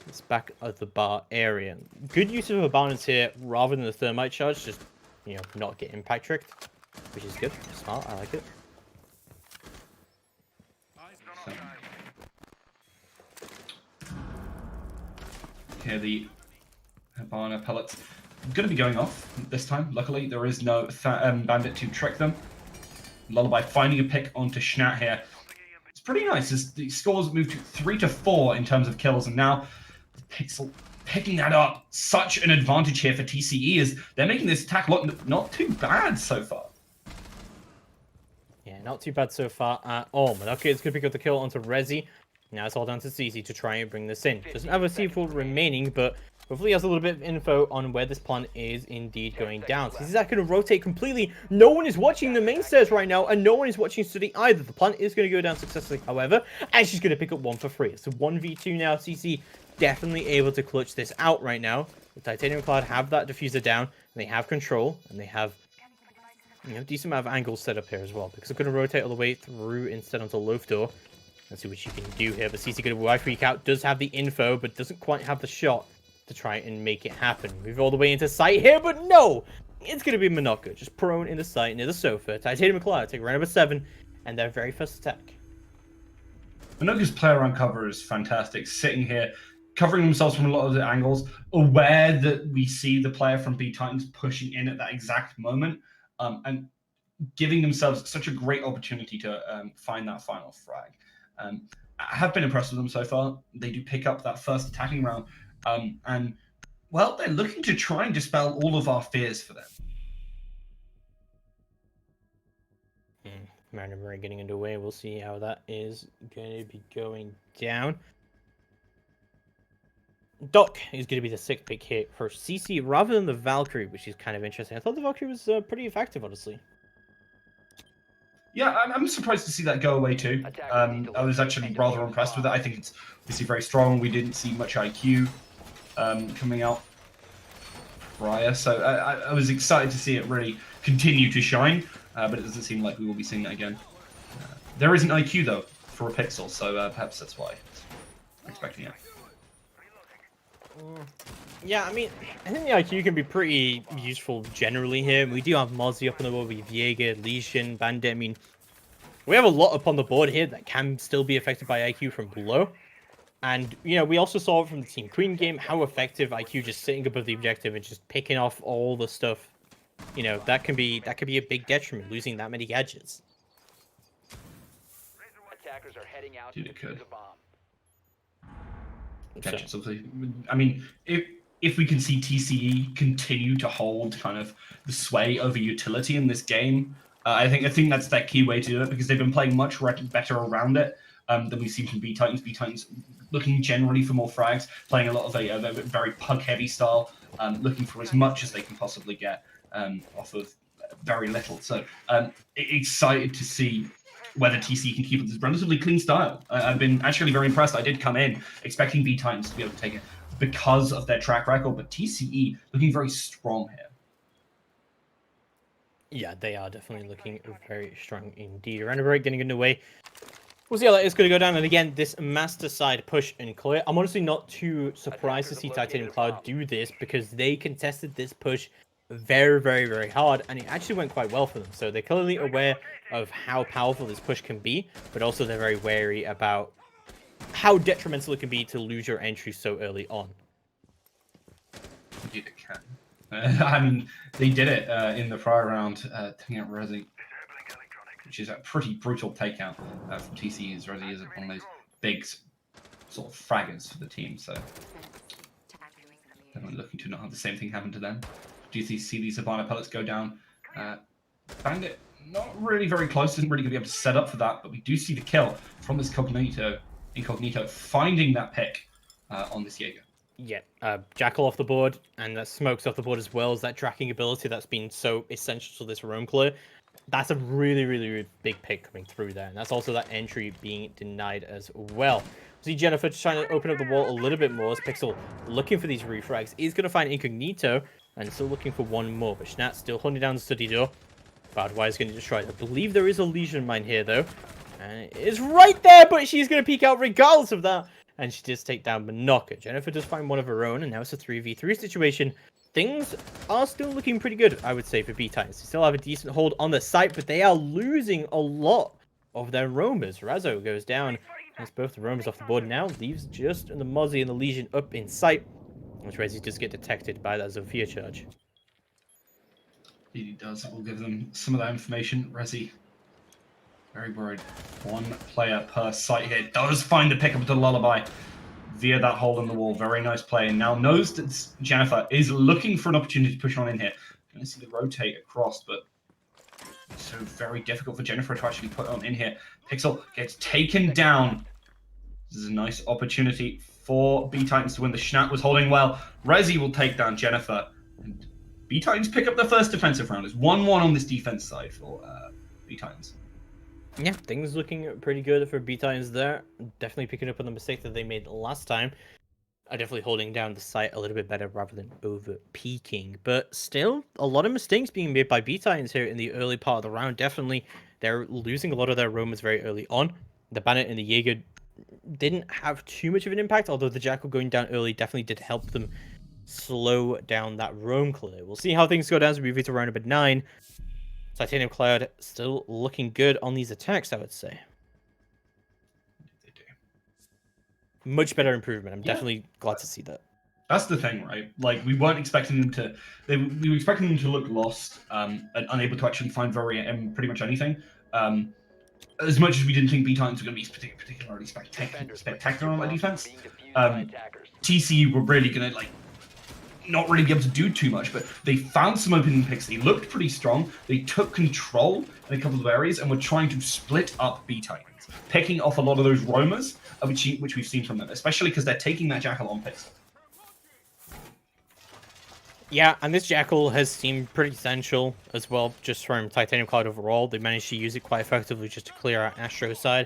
It's back of the bar area. Good use of a balance here rather than the thermite charge, just, you know, not get impact tricked, which is good. Smart, I like it. So, here the Habana pellets going to be going off this time. Luckily, there is no bandit to trick them. Lullaby finding a pick onto Schnat here. It's pretty nice as the scores moved to 3 to 4 in terms of kills, and now Pixel picking that up. Such an advantage here for TCE as they're making this attack look not too bad so far. Yeah, not too bad so far at all. Manoka is going to pick up the kill onto Rezi. Now it's all down to CC to try and bring this in. Doesn't have a C4 remaining, but hopefully he has a little bit of info on where this plan is indeed going down. So this is going to rotate completely. No one is watching the main stairs right now, and no one is watching Study either. The plan is going to go down successfully, however, and she's going to pick up 1 for free. It's a 1v2 now. CC definitely able to clutch this out right now. The Titanium Cloud have that diffuser down, and they have control, and they have, you know, decent amount of angles set up here as well, because they're going to rotate all the way through instead onto Loaf Door. Let's see what she can do here. But CC going to Y-Freak out, does have the info, but doesn't quite have the shot to try and make it happen. Move all the way into sight here, but no! It's going to be Manoka, just prone in the sight near the sofa. Titanium Cloud take round number 7, and their very first attack. Manoka's play around cover is fantastic. Sitting here, covering themselves from a lot of the angles, aware that we see the player from bTitans pushing in at that exact moment, and giving themselves such a great opportunity to find that final frag. I have been impressed with them so far. They do pick up that first attacking round, and, well, they're looking to try and dispel all of our fears for them. Round number 8 getting underway. We'll see how that is going to be going down. Doc is going to be the 6th pick here for CC rather than the Valkyrie, which is kind of interesting. I thought the Valkyrie was pretty effective, honestly. Yeah, I'm surprised to see that go away too. I was actually rather impressed with it. I think it's obviously very strong. We didn't see much IQ coming out prior, so I was excited to see it really continue to shine, but it doesn't seem like we will be seeing that again. There is an IQ though for a Pixel, so perhaps that's why I'm expecting it. Yeah, I mean, I think the IQ can be pretty useful generally here. We do have Mozzie up on the board with Viega, Legion, Bandit. I mean, we have a lot up on the board here that can still be affected by IQ from below. And, you know, we also saw from the Team Queen game how effective IQ just sitting above the objective and just picking off all the stuff. You know, that can be a big detriment, losing that many gadgets. Attackers are heading out Dude, to it could. defuse a bomb. Gadgets, obviously. I mean, if we can see TCE continue to hold kind of the sway over utility in this game, I think that's their key way to do it, because they've been playing much better around it than we've seen from bTitans. bTitans looking generally for more frags, playing a lot of a very pug-heavy style, looking for as much as they can possibly get off of very little. So excited to see whether TC can keep this relatively clean style. I've been actually very impressed. I did come in expecting bTitans to be able to take it because of their track record, but TCE looking very strong here. Yeah, they are definitely looking very strong indeed. Round break getting underway. We'll see how that is going to go down. And again, this master side push and clear. I'm honestly not too surprised to see Titanium Cloud do this, because they contested this push very, very, very hard, and it actually went quite well for them. So they're clearly aware of how powerful this push can be, but also they're very wary about how detrimental it can be to lose your entry so early on. Indeed it can. I mean, they did it in the prior round, taking out Rezi, which is a pretty brutal takeout from TC's. Rezi is one of those big, sort of fraggers for the team. So they're looking to not have the same thing happen to them. Do you see these Habana pellets go down? Bandit not really very close. Isn't really going to be able to set up for that. But we do see the kill from this Incognito finding that pick on this Jaeger. Yeah, Jackal off the board, and that Smoke's off the board as well as that tracking ability that's been so essential to this roam clear. That's a really, really, really big pick coming through there, and that's also that entry being denied as well. See Jennifer just trying to open up the wall a little bit more as Pixel looking for these refrags. He's going to find Incognito, and still looking for one more, but Schnat still hunting down the study door. Badwire's going to destroy it. I believe there is a Legion mine here, though, and it is right there, but she's going to peek out regardless of that. And she does take down Monoka. Jennifer does find one of her own, and now it's a 3v3 situation. Things are still looking pretty good, I would say, for bTitans. They still have a decent hold on the site, but they are losing a lot of their roamers. Razzo goes down. That's both the roamers off the board now. Leaves just the Mozzie and the Legion up in sight. Which Resi does get detected by that Zofia charge. He does. We'll give them some of that information. Resi, very worried. One player per site here. Does find the pickup of the Lullaby via that hole in the wall. Very nice play. And now knows that Jennifer is looking for an opportunity to push on in here. Going to see the rotate across, but it's so very difficult for Jennifer to actually put on in here. Pixel gets taken down. This is a nice opportunity for bTitans to win. The Schnat was holding well. Resi will take down Jennifer. And bTitans pick up the first defensive round. It's 1-1 on this defense side for bTitans. Yeah, things looking pretty good for bTitans there. Definitely picking up on the mistake that they made last time. Definitely holding down the site a little bit better rather than over peaking. But still, a lot of mistakes being made by bTitans here in the early part of the round. Definitely, they're losing a lot of their roamers very early on. The Bandit and the Jaeger didn't have too much of an impact, although the Jackal going down early definitely did help them slow down that roam clear. We'll see how things go down as we move to round number 9. Titanium Cloud still looking good on these attacks, I would say. They do. Much better improvement. I'm definitely glad to see that. That's the thing, right? Like, we weren't expecting them to... we were expecting them to look lost and unable to actually find pretty much anything. As much as we didn't think bTitans were going to be particularly spectacular on that defense, TC were really going to, like, not really be able to do too much, but they found some opening picks. They looked pretty strong. They took control in a couple of areas and were trying to split up bTitans, picking off a lot of those roamers, which we've seen from them, especially because they're taking that Jackal on picks. Yeah, and this Jackal has seemed pretty essential as well, just from Titanium Cloud overall. They managed to use it quite effectively just to clear out Astro's side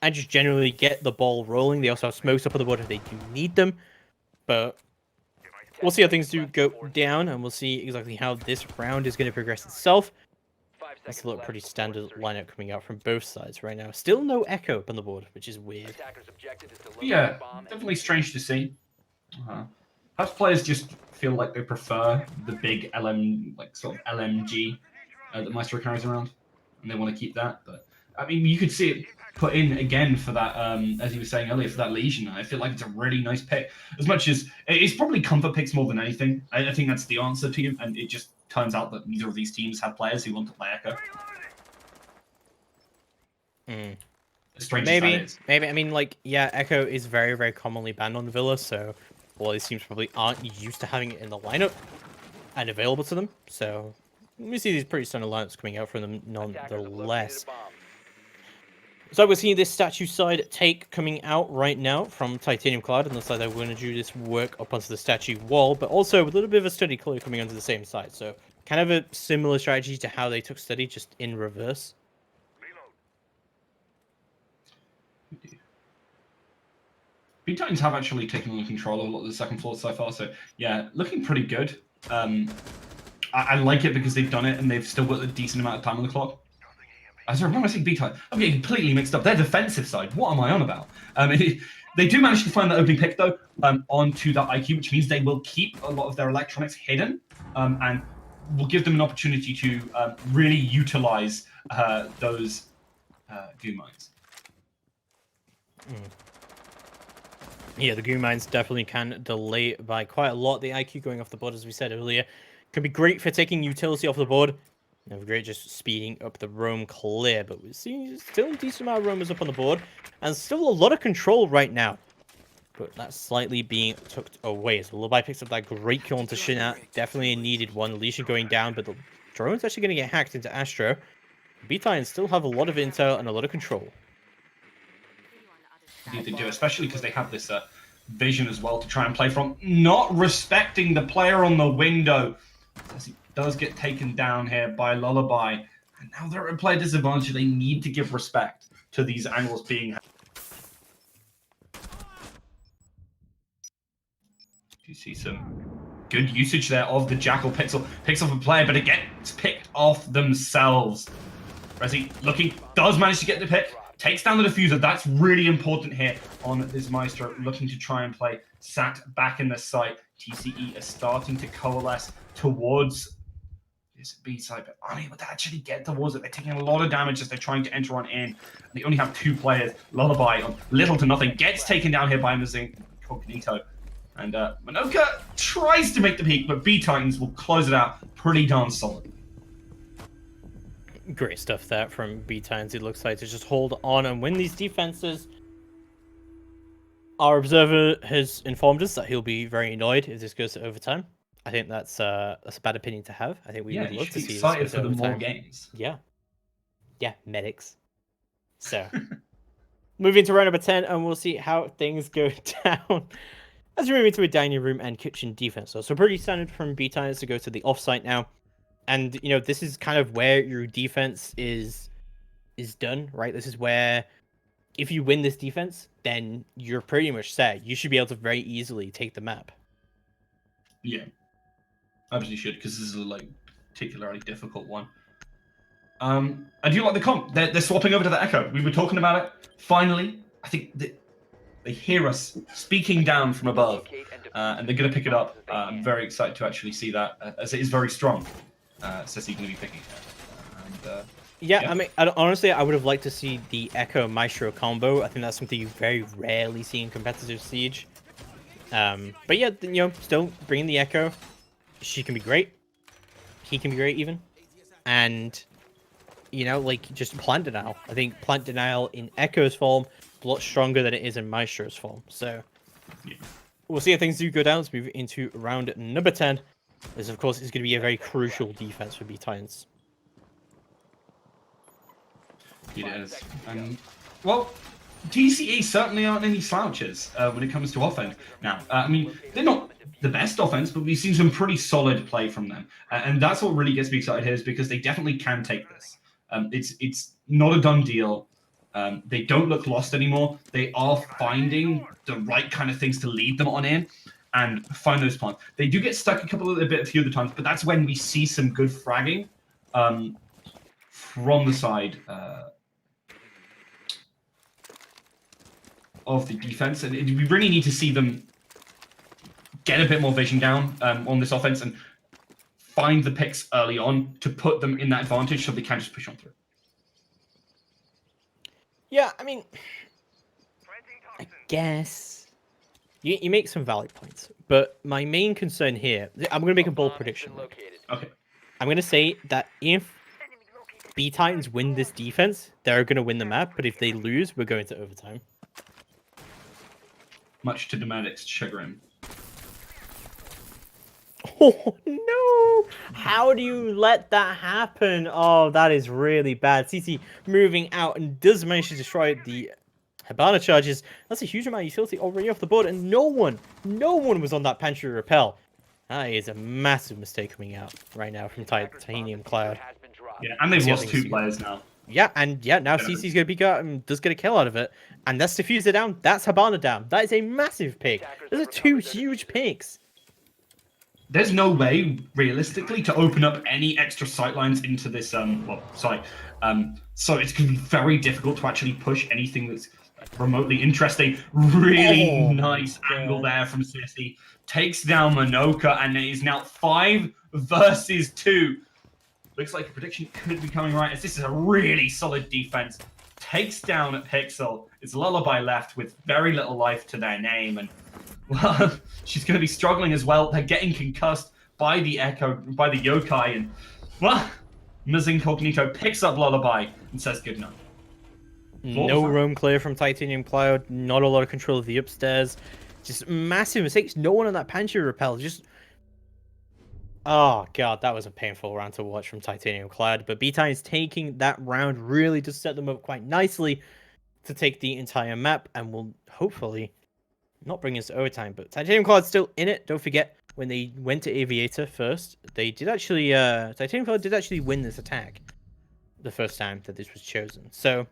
and just generally get the ball rolling. They also have smokes up on the board if they do need them, but we'll see how things do go down, and we'll see exactly how this round is going to progress itself. That's a look pretty standard lineup coming out from both sides right now. Still no Echo up on the board, which is weird. Yeah, definitely strange to see. Perhaps players just feel like they prefer the big LM, like sort of LMG that Maestro carries around, and they want to keep that. But I mean, you could see it put in again for that, as you were saying earlier, for that Legion. I feel like it's a really nice pick. As much as it's probably comfort picks more than anything. I think that's the answer to you, and it just turns out that neither of these teams have players who want to play Echo. Strange as that is. Maybe. I mean, like, yeah, Echo is very, very commonly banned on the Villa, so well, these teams probably aren't used to having it in the lineup and available to them. So we see these pretty standard lineups coming out from them nonetheless. So we're seeing this statue side take coming out right now from Titanium Cloud. It looks like they're going to do this work up onto the statue wall, but also a little bit of a study clear coming onto the same side. So kind of a similar strategy to how they took study, just in reverse. bTitans have actually taken on control of a lot of the second floor so far, so yeah, looking pretty good. I like it because they've done it and they've still got a decent amount of time on the clock. Sorry, why am I saying bTitans? I'm getting completely mixed up. Their defensive side, what am I on about? They do manage to find that opening pick, though, onto that IQ, which means they will keep a lot of their electronics hidden and will give them an opportunity to really utilize those goo mines. Yeah, the goo mines definitely can delay by quite a lot. The IQ going off the board, as we said earlier, can be great for taking utility off the board. And great just speeding up the roam clear. But we see still a decent amount of roamers up on the board. And still a lot of control right now but that's slightly being tucked away. So Lullaby picks up that great kill onto Shinat. Definitely a needed one. Lesion going down, but the drone's actually going to get hacked into Astro. bTitans still have a lot of intel and a lot of control. They do, especially because they have this vision as well to try and play from, not respecting the player on the window. As he does get taken down here by Lullaby. And now they're at a player disadvantage. They need to give respect to these angles being. You see some good usage there of the Jackal. Picks off a player, but it gets picked off themselves. Resi looking, does manage to get the pick. Takes down the diffuser. That's really important here on this Maestro, looking to try and play Sat back in the site. TCE is starting to coalesce towards this B side, but unable to actually get towards it. They're taking a lot of damage as they're trying to enter on in. And they only have 2 players. Lullaby on little to nothing gets taken down here by Mazing Cognito. And Manoka tries to make the peak, but bTitans will close it out pretty darn solid. Great stuff there from bTitans. It looks like to just hold on and win these defenses. Our observer has informed us that he'll be very annoyed if this goes to overtime. I think that's a bad opinion to have. I think we would love to see excited this for go the to more overtime. games. Yeah, medics. So, moving to round number 10, and we'll see how things go down as we move into a dining room and kitchen defense. So pretty standard from bTitans to go to the offsite now. And, you know, this is kind of where your defense is done, right? This is where, if you win this defense, then you're pretty much set. You should be able to very easily take the map. Yeah, absolutely should, because this is a like particularly difficult one. I do like the comp. They're swapping over to the Echo. We were talking about it. Finally, I think they hear us speaking down from above, and they're going to pick it up. I'm very excited to actually see that, as it is very strong. Ceci going to be picking it. And, yeah, I mean, honestly, I would have liked to see the Echo Maestro combo. I think that's something you very rarely see in competitive Siege. But yeah, you know, still bringing the Echo. She can be great. He can be great even. And, you know, like, just plant denial. I think plant denial in Echo's form is a lot stronger than it is in Maestro's form. So, yeah. We'll see how things do go down. Let's move into round number 10. This, of course, is going to be a very crucial defense for bTitans. It is. Well, TCE certainly aren't any slouches when it comes to offense. Now, I mean, they're not the best offense, but we've seen some pretty solid play from them. And that's what really gets me excited here, is because they definitely can take this. It's not a done deal. They don't look lost anymore. They are finding the right kind of things to lead them on in and find those plants. They do get stuck a few of the times, but that's when we see some good fragging from the side of the defense. And we really need to see them get a bit more vision down on this offense and find the picks early on to put them in that advantage so they can just push on through. Yeah, I mean, I guess you make some valid points, but my main concern here, I'm going to make a bold prediction. Okay. I'm going to say that if bTitans win this defense, they're going to win the map, but if they lose, we're going to overtime. Much to Domatic's chagrin. Oh no! How do you let that happen? Oh, that is really bad. CC moving out and does manage to destroy the Hibana charges. That's a huge amount of utility already off the board, and no one was on that Pantry Repel. That is a massive mistake coming out right now from Titanium Cloud. Yeah, and they've lost 2 players now. Yeah, and yeah, now CC's going to be does get a kill out of it, and that's Diffuser down. That's Hibana down. That is a massive pick. Those are 2 huge picks. There's no way, realistically, to open up any extra sightlines into this site. So it's going to be very difficult to actually push anything that's remotely interesting. Really nice angle there from Sissy. Takes down Manoka, and it is now 5 versus 2. Looks like a prediction could be coming right, as this is a really solid defense. Takes down at Pixel. It's Lullaby left with very little life to their name, and well, she's going to be struggling as well. They're getting concussed by the Echo, by the Yokai, and well, Ms. Incognito picks up Lullaby and says goodnight. No roam clear from Titanium Cloud, not a lot of control of the upstairs. Just massive mistakes. No one on that Panther repel. Just oh god, that was a painful round to watch from Titanium Clad. But bTitans taking that round really does set them up quite nicely to take the entire map, and will hopefully not bring us to overtime. But Titanium Cloud's still in it. Don't forget, when they went to Aviator first, they did actually Titanium Cloud did actually win this attack the first time that this was chosen. So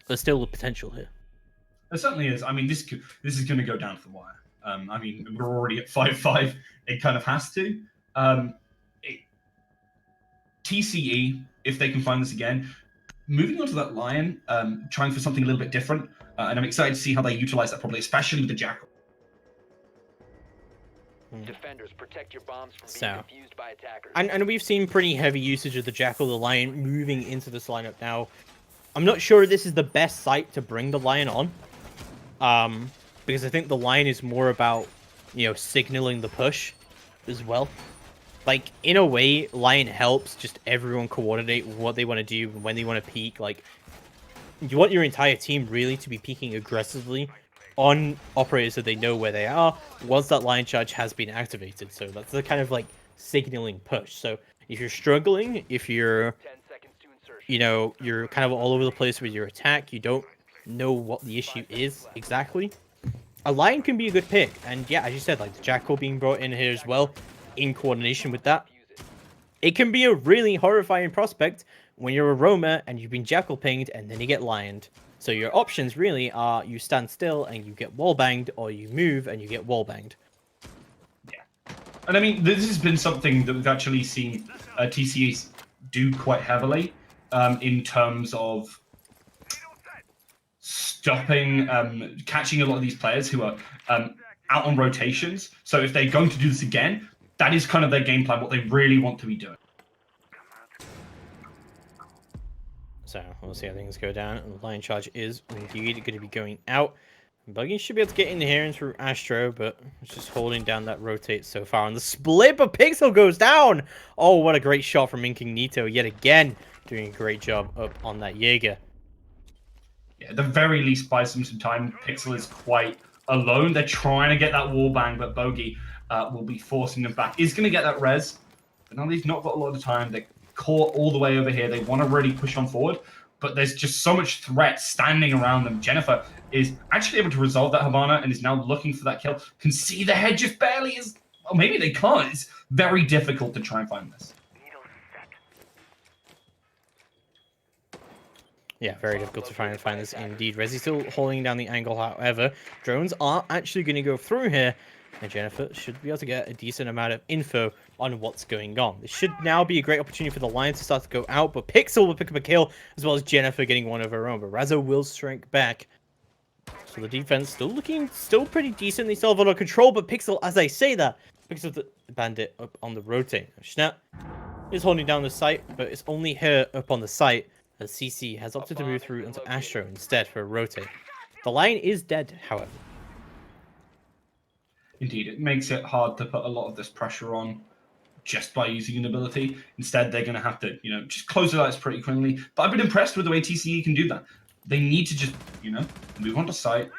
there's still the potential here. There certainly is. I mean, this is going to go down to the wire. I mean, we're already at 5-5. It kind of has to. TCE, if they can find this again, moving on to that Lion, trying for something a little bit different. And I'm excited to see how they utilize that properly, especially with the Jackal. Defenders, protect your bombs from being confused by attackers. And we've seen pretty heavy usage of the Jackal, the Lion, moving into this lineup now. I'm not sure this is the best site to bring the Lion on. Because I think the Lion is more about, you know, signaling the push as well. Like, in a way, Lion helps just everyone coordinate what they want to do, when they want to peek. Like, you want your entire team really to be peeking aggressively on operators so they know where they are once that Lion charge has been activated. So that's the kind of, like, signaling push. So if you're struggling, if you're, 10 seconds to insertion. you know, you're kind of all over the place with your attack, you don't know what the issue is exactly, a Lion can be a good pick. And yeah, as you said, like the Jackal being brought in here as well, in coordination with that, it can be a really horrifying prospect when you're a roamer and you've been Jackal pinged and then you get Lioned. So your options really are you stand still and you get wall banged, or you move and you get wall banged. Yeah. And I mean, this has been something that we've actually seen TCS do quite heavily in terms of stopping, catching a lot of these players who are out on rotations. So if they're going to do this again, that is kind of their game plan, what they really want to be doing. So we'll see how things go down. And the Lion charge is indeed going to be going out. Buggy should be able to get in here and through Astro, but it's just holding down that rotate so far. And the split, but Pixel goes down! Oh, what a great shot from Incognito yet again. Doing a great job up on that Jaeger. Yeah, at the very least, buys them some time. Pixel is quite alone. They're trying to get that wall bang, but Bogey will be forcing them back. He's going to get that res, but now they've not got a lot of time. They're caught all the way over here. They want to really push on forward, but there's just so much threat standing around them. Jennifer is actually able to resolve that Havana and is now looking for that kill. Can see the head just barely is. Well, maybe they can't. It's very difficult to try and find this. Yeah, very difficult to try and find this indeed. Resi still holding down the angle, however. Drones are actually going to go through here. And Jennifer should be able to get a decent amount of info on what's going on. This should now be a great opportunity for the Lion to start to go out, but Pixel will pick up a kill, as well as Jennifer getting one of her own. But Razzo will shrink back. So the defense still looking pretty decent. They still have a lot of control, but Pixel, as I say that, picks up the bandit up on the rotate. Snap is holding down the site, but it's only her up on the site, as CC has opted to move through into Astro instead for a rotate. The Lion is dead, however. Indeed, it makes it hard to put a lot of this pressure on just by using an ability. Instead, they're going to have to, just close their eyes pretty quickly. But I've been impressed with the way TCE can do that. They need to just, move on to site,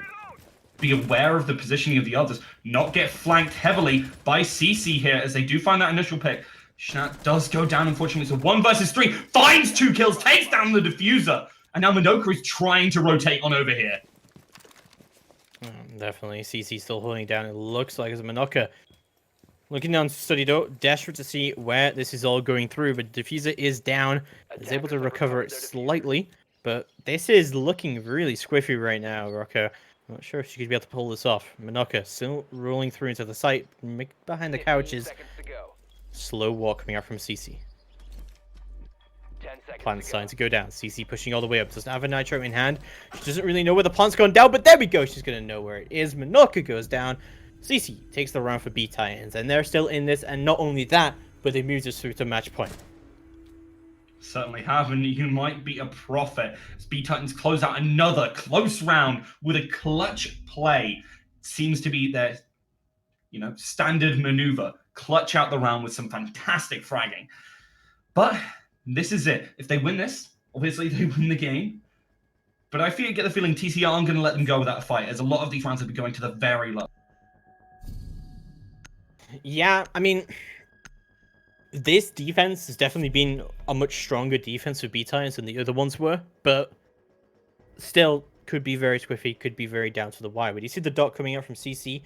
be aware of the positioning of the others, not get flanked heavily by CC here as they do find that initial pick. Shnat does go down, unfortunately. It's a 1 versus 3, finds 2 kills, takes down the diffuser. And now Minoka is trying to rotate on over here. Definitely, CC still holding down. It looks like it's Minoka looking down Study Doe, desperate to see where this is all going through, but diffuser is down. Is able to recover it slightly, but this is looking really squiffy right now, Rocco. I'm not sure if she could be able to pull this off. Minoka still rolling through into the site, behind the couches. Slow walk coming out from CC. Plant's starting to go down. CC pushing all the way up. Doesn't have a nitro in hand. She doesn't really know where the plant's gone down, but there we go. She's going to know where it is. Minoka goes down. CC takes the round for bTitans, and they're still in this. And not only that, but they moved us through to match point. Certainly have, and you might be a prophet as bTitans close out another close round with a clutch play. Seems to be their, standard maneuver. Clutch out the round with some fantastic fragging. But this is it. If they win this, obviously they win the game. But I get the feeling TC aren't going to let them go without a fight, as a lot of these rounds have been going to the very low. Yeah, I mean, this defense has definitely been a much stronger defense for bTitans than the other ones were, but still could be very squiffy, could be very down to the wire. But you see the dot coming out from CC,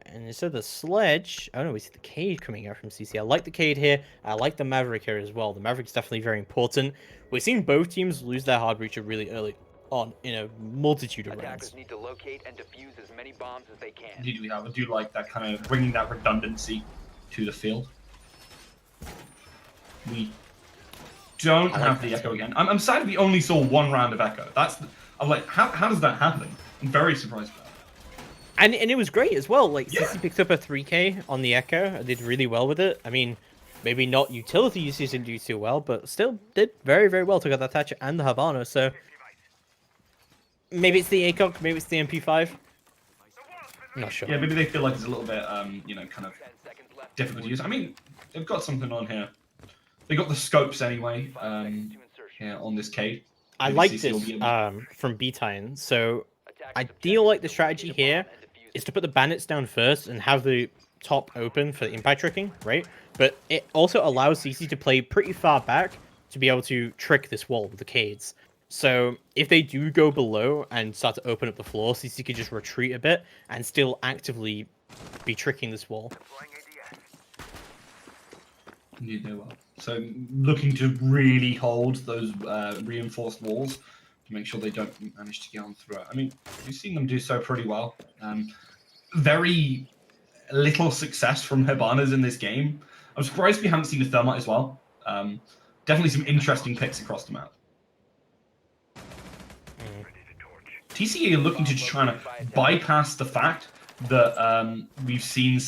and instead of the sledge, oh no, we see the Cade coming out from CC. I like the Cade here. I like the Maverick here as well. The Maverick's definitely very important. We've seen both teams lose their hard breacher really early on in a multitude of rounds. Attackers need to locate and defuse as many bombs as they can. I do like that kind of bringing that redundancy to the field. We don't have the Echo again. I'm sad we only saw one round of Echo. I'm like, how does that happen? I'm very surprised by that. And it was great as well. Like, CC picked up a 3k on the Echo. I did really well with it. I mean, maybe not utility usage didn't do too well, but still did very, very well. Took out the Thatcher and the Habana, so maybe it's the ACOG, maybe it's the MP5. I'm not sure. Yeah, maybe they feel like it's a little bit, kind of difficult to use. I mean, they've got something on here. They got the scopes anyway, on this Cade. I like this from bTitans. So I do like the strategy here is to put the bandits down first and have the top open for the impact tricking, right? But it also allows CC to play pretty far back to be able to trick this wall with the Cades. So if they do go below and start to open up the floor, CC can just retreat a bit and still actively be tricking this wall. You do well. So looking to really hold those reinforced walls to make sure they don't manage to get on through it. I mean, we've seen them do so pretty well. Very little success from Habanas in this game. I'm surprised we haven't seen a Thermite as well. Definitely some interesting picks across the map. TCA are looking to try to bypass the fact that we've seen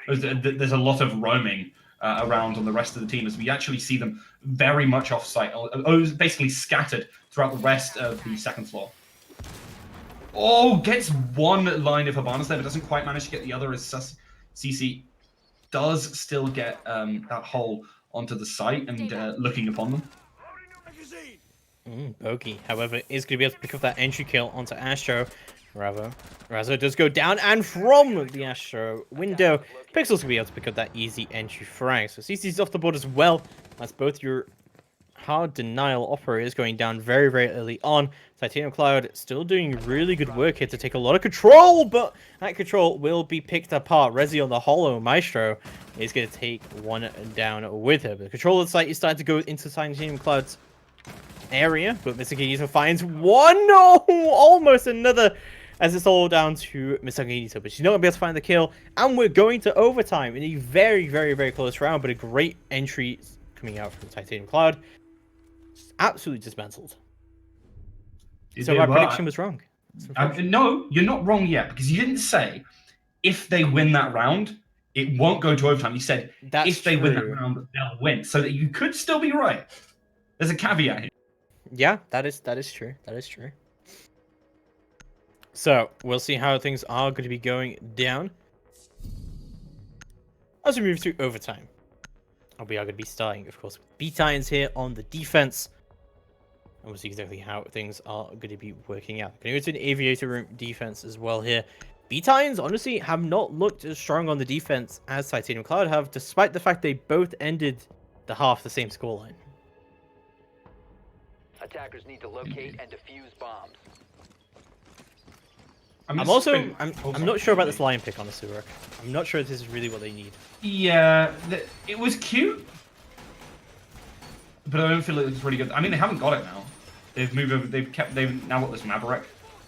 there's a lot of roaming around on the rest of the team, as we actually see them very much off-site, basically scattered throughout the rest of the second floor. Oh, gets one line of Habanas there, but doesn't quite manage to get the other, as CC does still get that hole onto the site and looking upon them. Bogey, however, is going to be able to pick up that entry kill onto Astro. Razo does go down, and from the Astro window, Pixel's going to be able to pick up that easy entry frag. So CC's off the board as well. That's both your hard denial operators going down very, very early on. Titanium Cloud still doing really good work here to take a lot of control, but that control will be picked apart. Rezi on the Hollow Maestro is going to take one down with her. But the control of the site is starting to go into Titanium Cloud's area, but Mr. Gagito finds one. No, almost another, as it's all down to Mr. Gagito, but she's not going to be able to find the kill, and we're going to overtime in a very, very, very close round, but a great entry coming out from Titanium Cloud. Absolutely dismantled. So my prediction was wrong. No, you're not wrong yet, because you didn't say if they win that round, it won't go to overtime. You said if they win that round, they'll win, so that you could still be right. There's a caveat here. Yeah, that is true. That is true. So we'll see how things are going to be going down as we move through overtime. And we are going to be starting, of course, with bTitans here on the defense. And we'll see exactly how things are going to be working out. Going to go to an aviator room defense as well here. bTitans, honestly, have not looked as strong on the defense as Titanium Cloud have, despite the fact they both ended the half the same scoreline. Attackers need to locate and defuse bombs. I'm not sure about this line pick, honestly, Rook. I'm not sure if this is really what they need. Yeah, it was cute, but I don't feel like it's really good. I mean, they haven't got it now. They've moved over. They've now got this Maverick,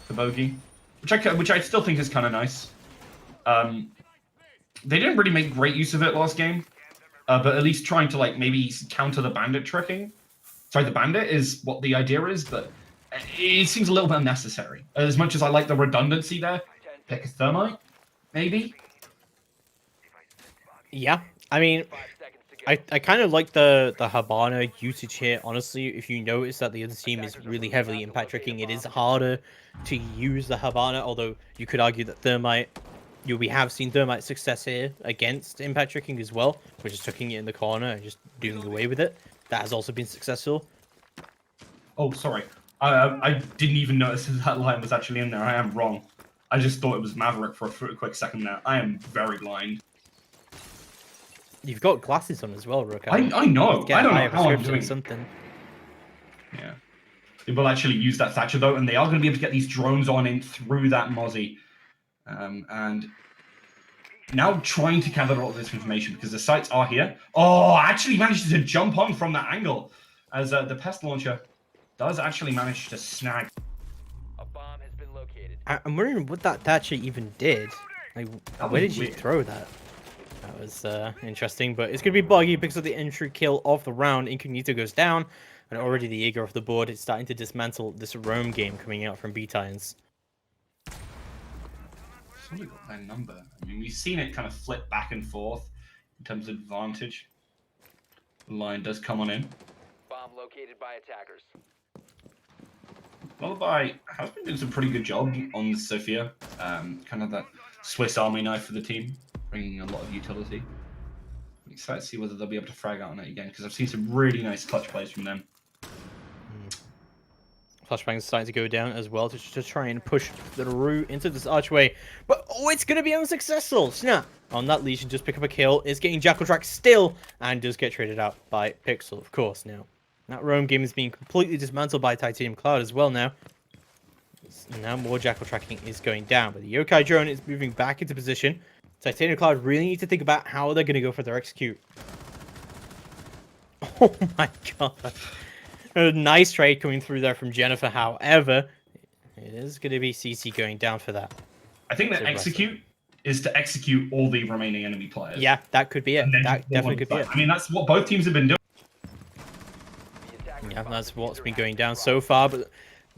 the bogey, which I still think is kind of nice. They didn't really make great use of it last game, but at least trying to maybe counter the bandit tricking. Sorry, the bandit is what the idea is, but it seems a little bit unnecessary. As much as I like the redundancy there, pick a thermite, maybe. Yeah, I mean, I kind of like the Habana usage here. Honestly, if you notice that the other team is really heavily impact tricking, it is harder to use the Habana. Although you could argue that thermite, we have seen thermite success here against impact tricking as well, which is tucking it in the corner and just doing away with it. That has also been successful. Oh, sorry. I didn't even notice that line was actually in there. I am wrong. I just thought it was Maverick for a quick second there. I am very blind. You've got glasses on as well, Rook. I know. Get I a don't know higher how I'm prescription or doing. something. Yeah. They will actually use that Thatcher though, and they are going to be able to get these drones on in through that Mozzie. And now trying to gather all of this information because the sites are here. Oh, actually managed to jump on from that angle as the pest launcher does actually manage to snag. A bomb has been located. I'm wondering what that Thatcher even did. Like, That where was did you weird. throw that? That was interesting, but it's going to be Buggy, picks up the entry kill of the round. Incognito goes down, and already the Jaeger off the board is starting to dismantle this roam game coming out from bTitans. Somebody got their number. I mean, we've seen it kind of flip back and forth in terms of advantage. The line does come on in. Bomb located by attackers. Lullaby has been doing some pretty good job on Sophia. Kind of that Swiss Army knife for the team, bringing a lot of utility. I'm excited to see whether they'll be able to frag out on it again, because I've seen some really nice clutch plays from them. Flashbang's starting to go down as well to try and push through into this archway. But, oh, it's going to be unsuccessful. Snap on that Legion, just pick up a kill. Is getting Jackal Track still, and does get traded out by Pixel, of course, now. That roam game is being completely dismantled by Titanium Cloud as well now. Now more Jackal tracking is going down, but the Yokai drone is moving back into position. Titanium Cloud really need to think about how they're going to go for their execute. Oh my god. A nice trade coming through there from Jennifer, however, it is going to be CC going down for that. I think that execute is to execute all the remaining enemy players. Yeah, that could be it. That definitely could be it. I mean, that's what both teams have been doing. Yeah, that's what's been going down so far, but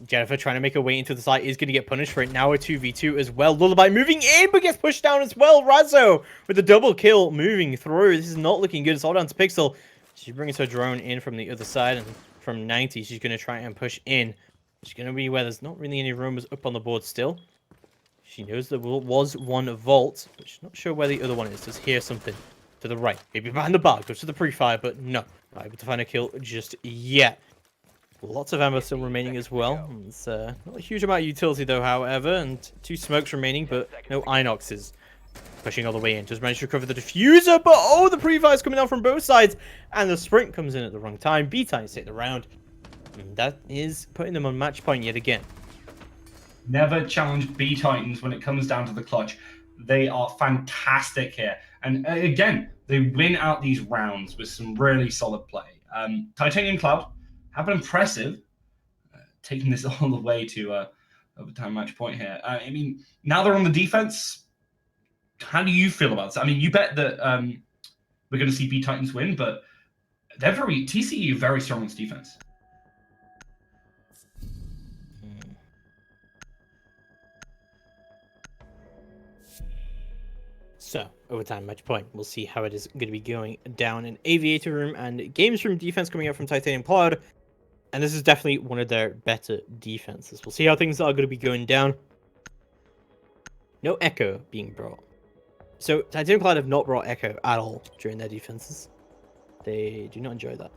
Jennifer trying to make her way into the site is going to get punished for it. Now a 2v2 as well. Lullaby moving in, but gets pushed down as well. Razzo with a double kill moving through. This is not looking good. It's all down to Pixel. She brings her drone in from the other side, and from 90, she's going to try and push in. She's going to be where there's not really any rumors up on the board still. She knows there was one vault, but she's not sure where the other one is. Does hear something to the right. Maybe behind the bar. Goes to the pre-fire, but no. Not able to find a kill just yet. Lots of ammo still remaining as well. It's not a huge amount of utility though, however, and 2 smokes remaining, but no Inoxes. Pushing all the way in. Just managed to recover the diffuser, but oh, the pre-fire is coming out from both sides, and the sprint comes in at the wrong time. bTitans take the round, and that is putting them on match point yet again. Never challenge bTitans when it comes down to the clutch. They are fantastic here. And again, they win out these rounds with some really solid play. Titanium Cloud have been impressive, taking this all the way to overtime match point here. I mean, now they're on the defense. How do you feel about this? I mean, you bet that we're going to see bTitans win, but they're TCU very strong on this defense. So, overtime match point. We'll see how it is going to be going down in Aviator Room and Games Room defense coming out from Titanium Cloud. And this is definitely one of their better defenses. We'll see how things are going to be going down. No Echo being brought. So, Titanium Cloud have not brought Echo at all during their defenses. They do not enjoy that.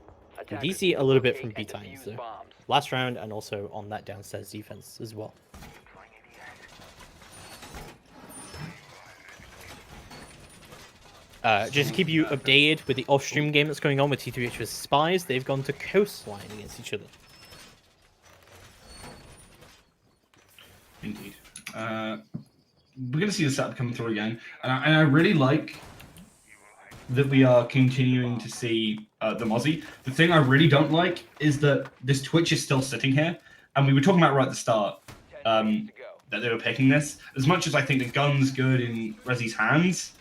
We DC a little bit from bTitans though. Last round and also on that downstairs defense as well. Just to keep you updated with the off-stream game that's going on with T3H vs Spies, they've gone to Coastline against each other. Indeed. We're going to see the setup coming through again. And I really like that we are continuing to see the Mozzie. The thing I really don't like is that this Twitch is still sitting here. And we were talking about right at the start that they were picking this. As much as I think the gun's good in Rezi's hands,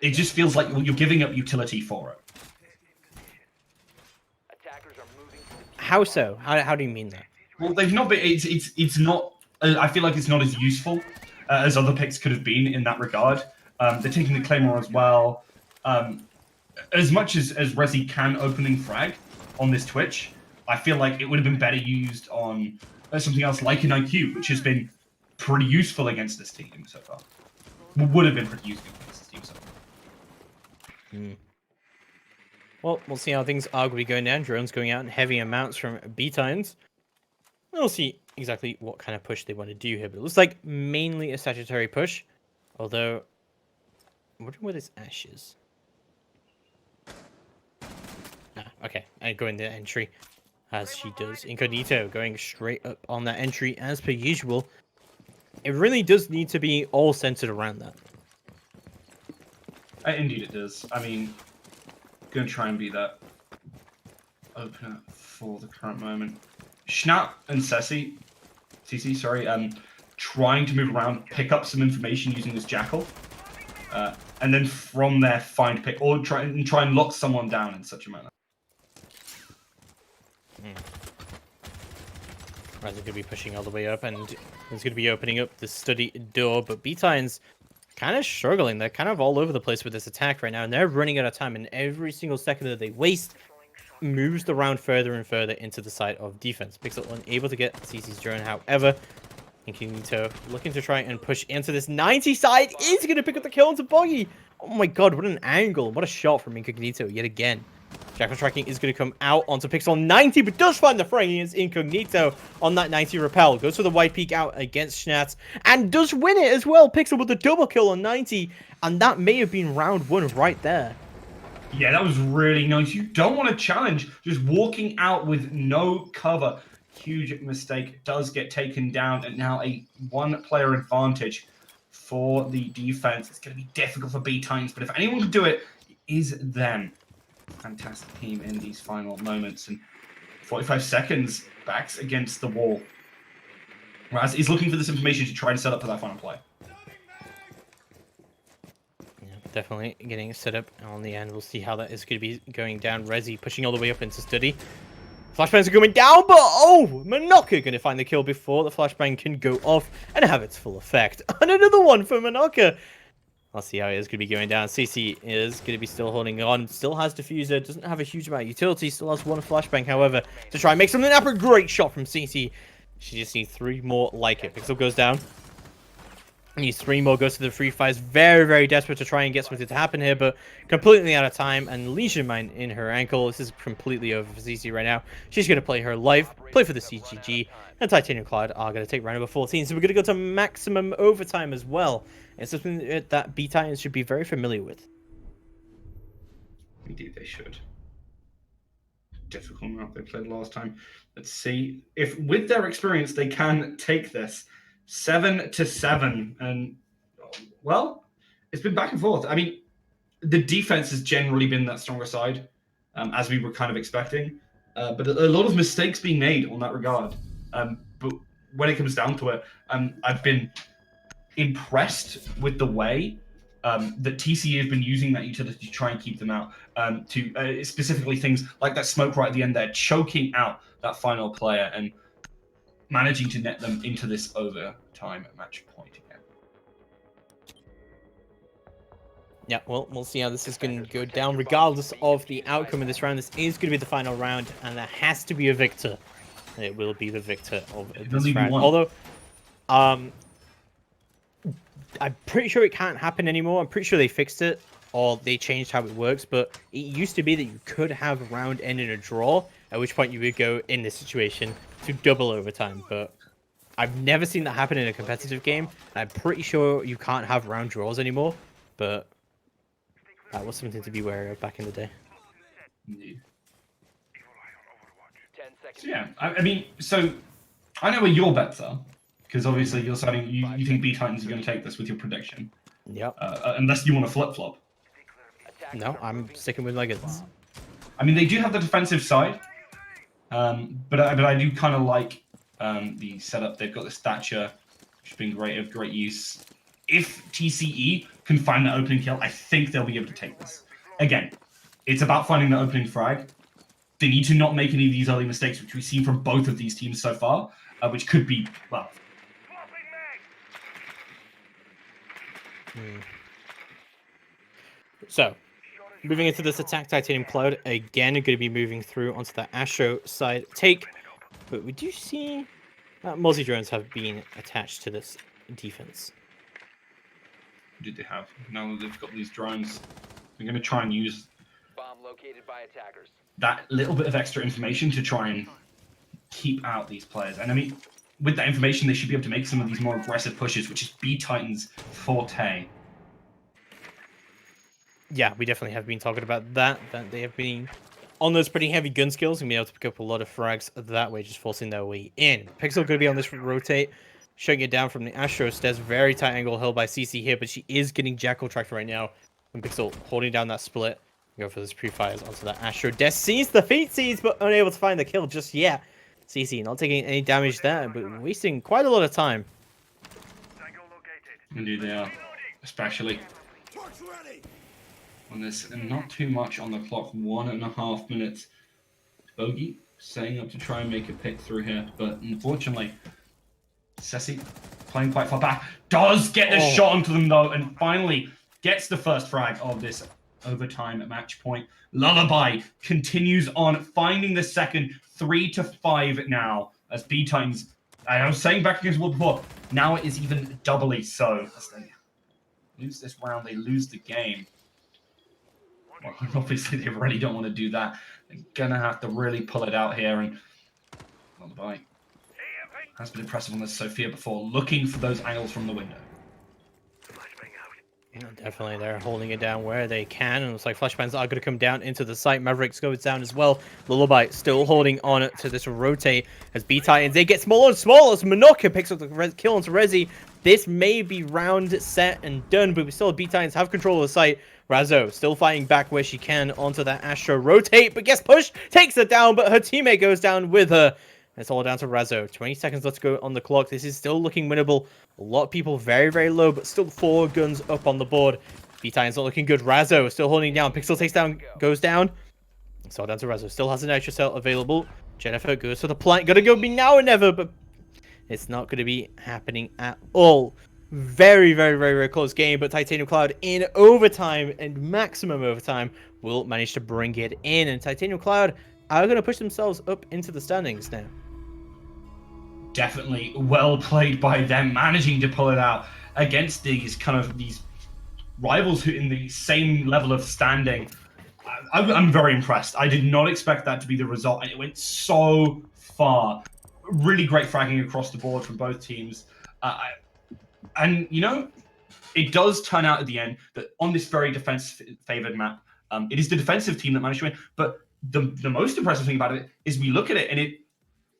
it just feels like you're giving up utility for it. How so? How do you mean that? Well, they've not been. It's not. I feel like it's not as useful as other picks could have been in that regard. They're taking the Claymore as well. As much as Rezi can opening frag on this Twitch, I feel like it would have been better used on something else like an IQ, which has been pretty useful against this team so far. Would have been pretty useful against this team so far. Well, we'll see how things are going to be going down. Drones going out in heavy amounts from bTitans. We'll see exactly what kind of push they want to do here, but it looks like mainly a statutory push. Although, I'm wondering where this Ash is. Ah, okay, and going the entry as she does. Incognito going straight up on that entry as per usual. It really does need to be all centered around that. Indeed it does. I mean, going to try and be that opener for the current moment. Schnapp and CC, sorry, trying to move around, pick up some information using this Jackal, and then from there find pick or try and lock someone down in such a manner. Right, they're going to be pushing all the way up, and it's going to be opening up the study door, but bTitans kind of struggling. They're kind of all over the place with this attack right now, and they're running out of time, and every single second that they waste moves the round further and further into the side of defense. Pixel unable to get CC's drone, however, Incognito looking to try and push into this 90 side is going to pick up the kill into Boggy. Oh my god, what an angle. What a shot from Incognito yet again. Jackal tracking is going to come out onto Pixel 90, but does find the frame against Incognito on that 90 repel. Goes for the wide peek out against Schnatz and does win it as well. Pixel with the double kill on 90, and that may have been round one right there. Yeah, that was really nice. You don't want to challenge just walking out with no cover. Huge mistake. Does get taken down, and now a one-player advantage for the defense. It's going to be difficult for bTitans, but if anyone can do it, it is them. Fantastic team in these final moments, and 45 seconds backs against the wall. Raz is looking for this information to try and set up for that final play. Yeah, definitely getting set up on the end. We'll see how that is going to be going down. Rezi pushing all the way up into study. Flashbangs are going down, but oh, Monoka going to find the kill before the flashbang can go off and have its full effect. And another one for Monoka. I'll see how it is going to be going down. CC is going to be still holding on. Still has diffuser. Doesn't have a huge amount of utility. Still has one flashbang, however, to try and make something happen. Great shot from CC. She just needs 3 more like it. Pixel goes down. Needs 3 more. Goes to the free fires. Very, very desperate to try and get something to happen here, but completely out of time. And Leisure Mine in her ankle. This is completely over for CC right now. She's going to play her life. Play for the CGG. And Titanium Cloud are going to take round number 14. So we're going to go to maximum overtime as well. It's something that bTitans should be very familiar with. Indeed, they should. Difficult map they played last time. Let's see if, with their experience, they can take this 7-7. And well, it's been back and forth. I mean, the defense has generally been that stronger side, as we were kind of expecting. But a lot of mistakes being made on that regard. But when it comes down to it, I've been impressed with the way that TCE has been using that utility to try and keep them out. To specifically things like that smoke right at the end there, choking out that final player and managing to net them into this overtime match point again. Yeah, well, we'll see how this is going to go down. Regardless of the outcome of this round, this is going to be the final round, and there has to be a victor. It will be the victor of this round. Although, I'm pretty sure it can't happen anymore. I'm pretty sure they fixed it, or they changed how it works, but it used to be that you could have a round end in a draw, at which point you would go, in this situation, to double overtime, but I've never seen that happen in a competitive game. I'm pretty sure you can't have round draws anymore, but that was something to be wary of back in the day. Indeed. 10 seconds. So yeah, I mean, so I know where your bets are, because obviously you're saying you think bTitans are going to take this with your prediction. Yep. Unless you want to flip-flop. No, I'm sticking with my guns. I mean, they do have the defensive side, but I do kind of like the setup. They've got the stature, which has been great use. If TCE can find that opening kill, I think they'll be able to take this. Again, it's about finding the opening frag. They need to not make any of these early mistakes, which we've seen from both of these teams so far, which could be, well... So, moving into this attack, Titanium Cloud, again, are going to be moving through onto the Astro side take. But we do see that multi-drones have been attached to this defense. What did they have? Now that they've got these drones, they're going to try and use Bomb located by attackers. that little bit of extra information to try and keep out these players. And I mean, with that information, they should be able to make some of these more aggressive pushes, which is bTitans' forte. Yeah, we definitely have been talking about that they have been on those pretty heavy gun skills and be able to pick up a lot of frags that way, just forcing their way in. Pixel going to be on this rotate, shutting it down from the Astro stairs. Very tight angle held by CC here, but she is getting Jackal tracked right now. And Pixel holding down that split. Go for this pre-fires onto that Astro. Des sees the feet sees, but unable to find the kill just yet. CC not taking any damage there, but wasting quite a lot of time. Indeed they are, especially when there's not too much on the clock. 1.5 minutes. Bogey setting up to try and make a pick through here, but unfortunately, Ceci playing quite far back. Does get the shot onto them though, and finally gets the first frag of this overtime match point. Lullaby continues on, finding the second. 3-5 now, as bTitans, I was saying back against World before, now it is even doubly so. As they lose this round, they lose the game. Well, obviously, they really don't want to do that. They're going to have to really pull it out here. And Lullaby has been impressive on this Sophia before, looking for those angles from the window. Yeah, definitely, they're holding it down where they can, and it looks like flashbangs are going to come down into the site. Mavericks goes down as well. Lullaby still holding on to this rotate as bTitans. They get smaller and smaller as Manoka picks up the kill onto Rezi. This may be round, set, and done, but we still bTitans have control of the site. Razo still fighting back where she can onto that Astro rotate, but gets pushed, takes her down, but her teammate goes down with her. It's all down to Razo. 20 seconds left to go on the clock. This is still looking winnable. A lot of people very, very low, but still 4 guns up on the board. bTitans not looking good. Razo still holding down. Pixel takes down, goes down. It's all down to Razo. Still has an extra cell available. Jennifer goes for the plant. Gonna go be now or never, but it's not going to be happening at all. Very, very, very, very close game, but Titanium Cloud in overtime and maximum overtime will manage to bring it in. And Titanium Cloud are going to push themselves up into the standings now. Definitely well played by them, managing to pull it out against these rivals who in the same level of standing. I'm very impressed. I did not expect that to be the result, and it went so far. Really great fragging across the board from both teams. And, you know, it does turn out at the end that on this very defense-favored map, it is the defensive team that managed to win. But the most impressive thing about it is we look at it, and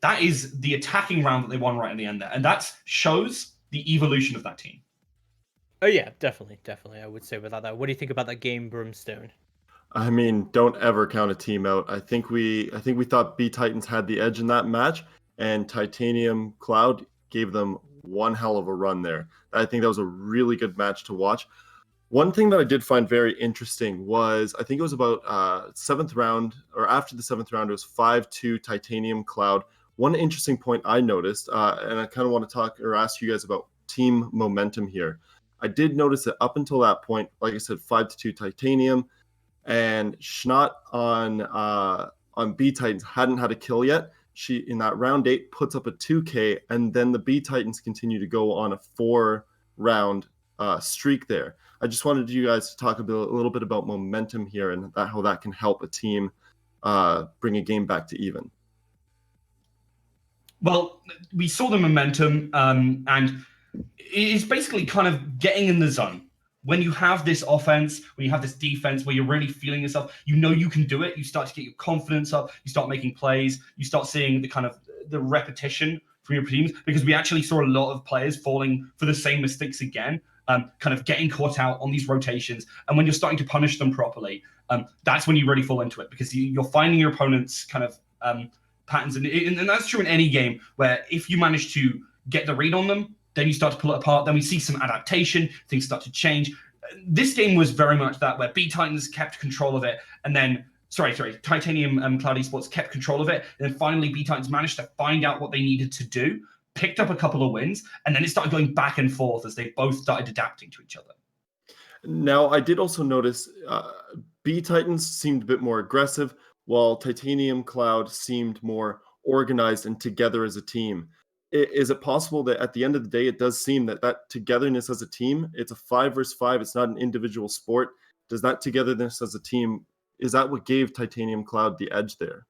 that is the attacking round that they won right at the end there. And that shows the evolution of that team. Oh, yeah, definitely. I would say without that. What do you think about that game, Brimstone? I mean, don't ever count a team out. I think we thought bTitans had the edge in that match, and Titanium Cloud gave them one hell of a run there. I think that was a really good match to watch. One thing that I did find very interesting was, I think it was about 7th round, or after the 7th round, it was 5-2 Titanium Cloud. One interesting point I noticed, and I kind of want to talk or ask you guys about team momentum here. I did notice that up until that point, like I said, 5-2 Titanium, and Schnott on bTitans hadn't had a kill yet. She, in that round 8, puts up a 2K, and then the bTitans continue to go on a 4-round streak there. I just wanted you guys to talk a little bit about momentum here and how that can help a team bring a game back to even. Well, we saw the momentum, and it's basically kind of getting in the zone. When you have this offense, when you have this defense, where you're really feeling yourself, you know you can do it. You start to get your confidence up. You start making plays. You start seeing the repetition from your teams, because we actually saw a lot of players falling for the same mistakes again, kind of getting caught out on these rotations. And when you're starting to punish them properly, that's when you really fall into it, because you're finding your opponent's kind of patterns. And that's true in any game, where if you manage to get the read on them, then you start to pull it apart. Then we see some adaptation. Things start to change. This game was very much that, where bTitans kept control of it. And then, Titanium Cloud Esports kept control of it. And then finally, bTitans managed to find out what they needed to do, picked up a couple of wins, and then it started going back and forth as they both started adapting to each other. Now, I did also notice bTitans seemed a bit more aggressive, while Titanium Cloud seemed more organized and together as a team. Is it possible that at the end of the day, it does seem that togetherness as a team, it's a 5 versus 5, it's not an individual sport. Does that togetherness as a team, is that what gave Titanium Cloud the edge there?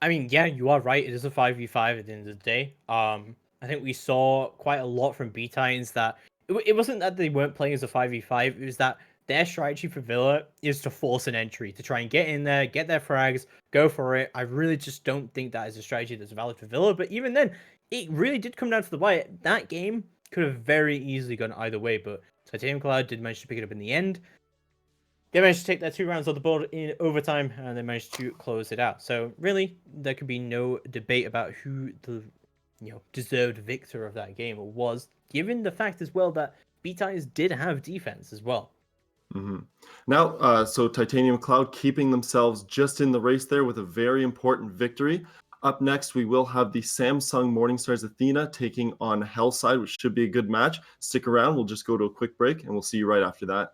I mean, yeah, you are right. It is a 5v5 at the end of the day. I think we saw quite a lot from bTitans that it wasn't that they weren't playing as a 5v5, it was that their strategy for Villa is to force an entry, to try and get in there, get their frags, go for it. I really just don't think that is a strategy that's valid for Villa. But even then, it really did come down to the wire. That game could have very easily gone either way, but Titanium Cloud did manage to pick it up in the end. They managed to take their 2 rounds on the board in overtime, and they managed to close it out. So really, there could be no debate about who the deserved victor of that game was, given the fact as well that bTitans did have defense as well. Mm-hmm. Now, so Titanium Cloud keeping themselves just in the race there with a very important victory. Up next, we will have the Samsung Morningstars Athena taking on Hellside, which should be a good match. Stick around. We'll just go to a quick break, and we'll see you right after that.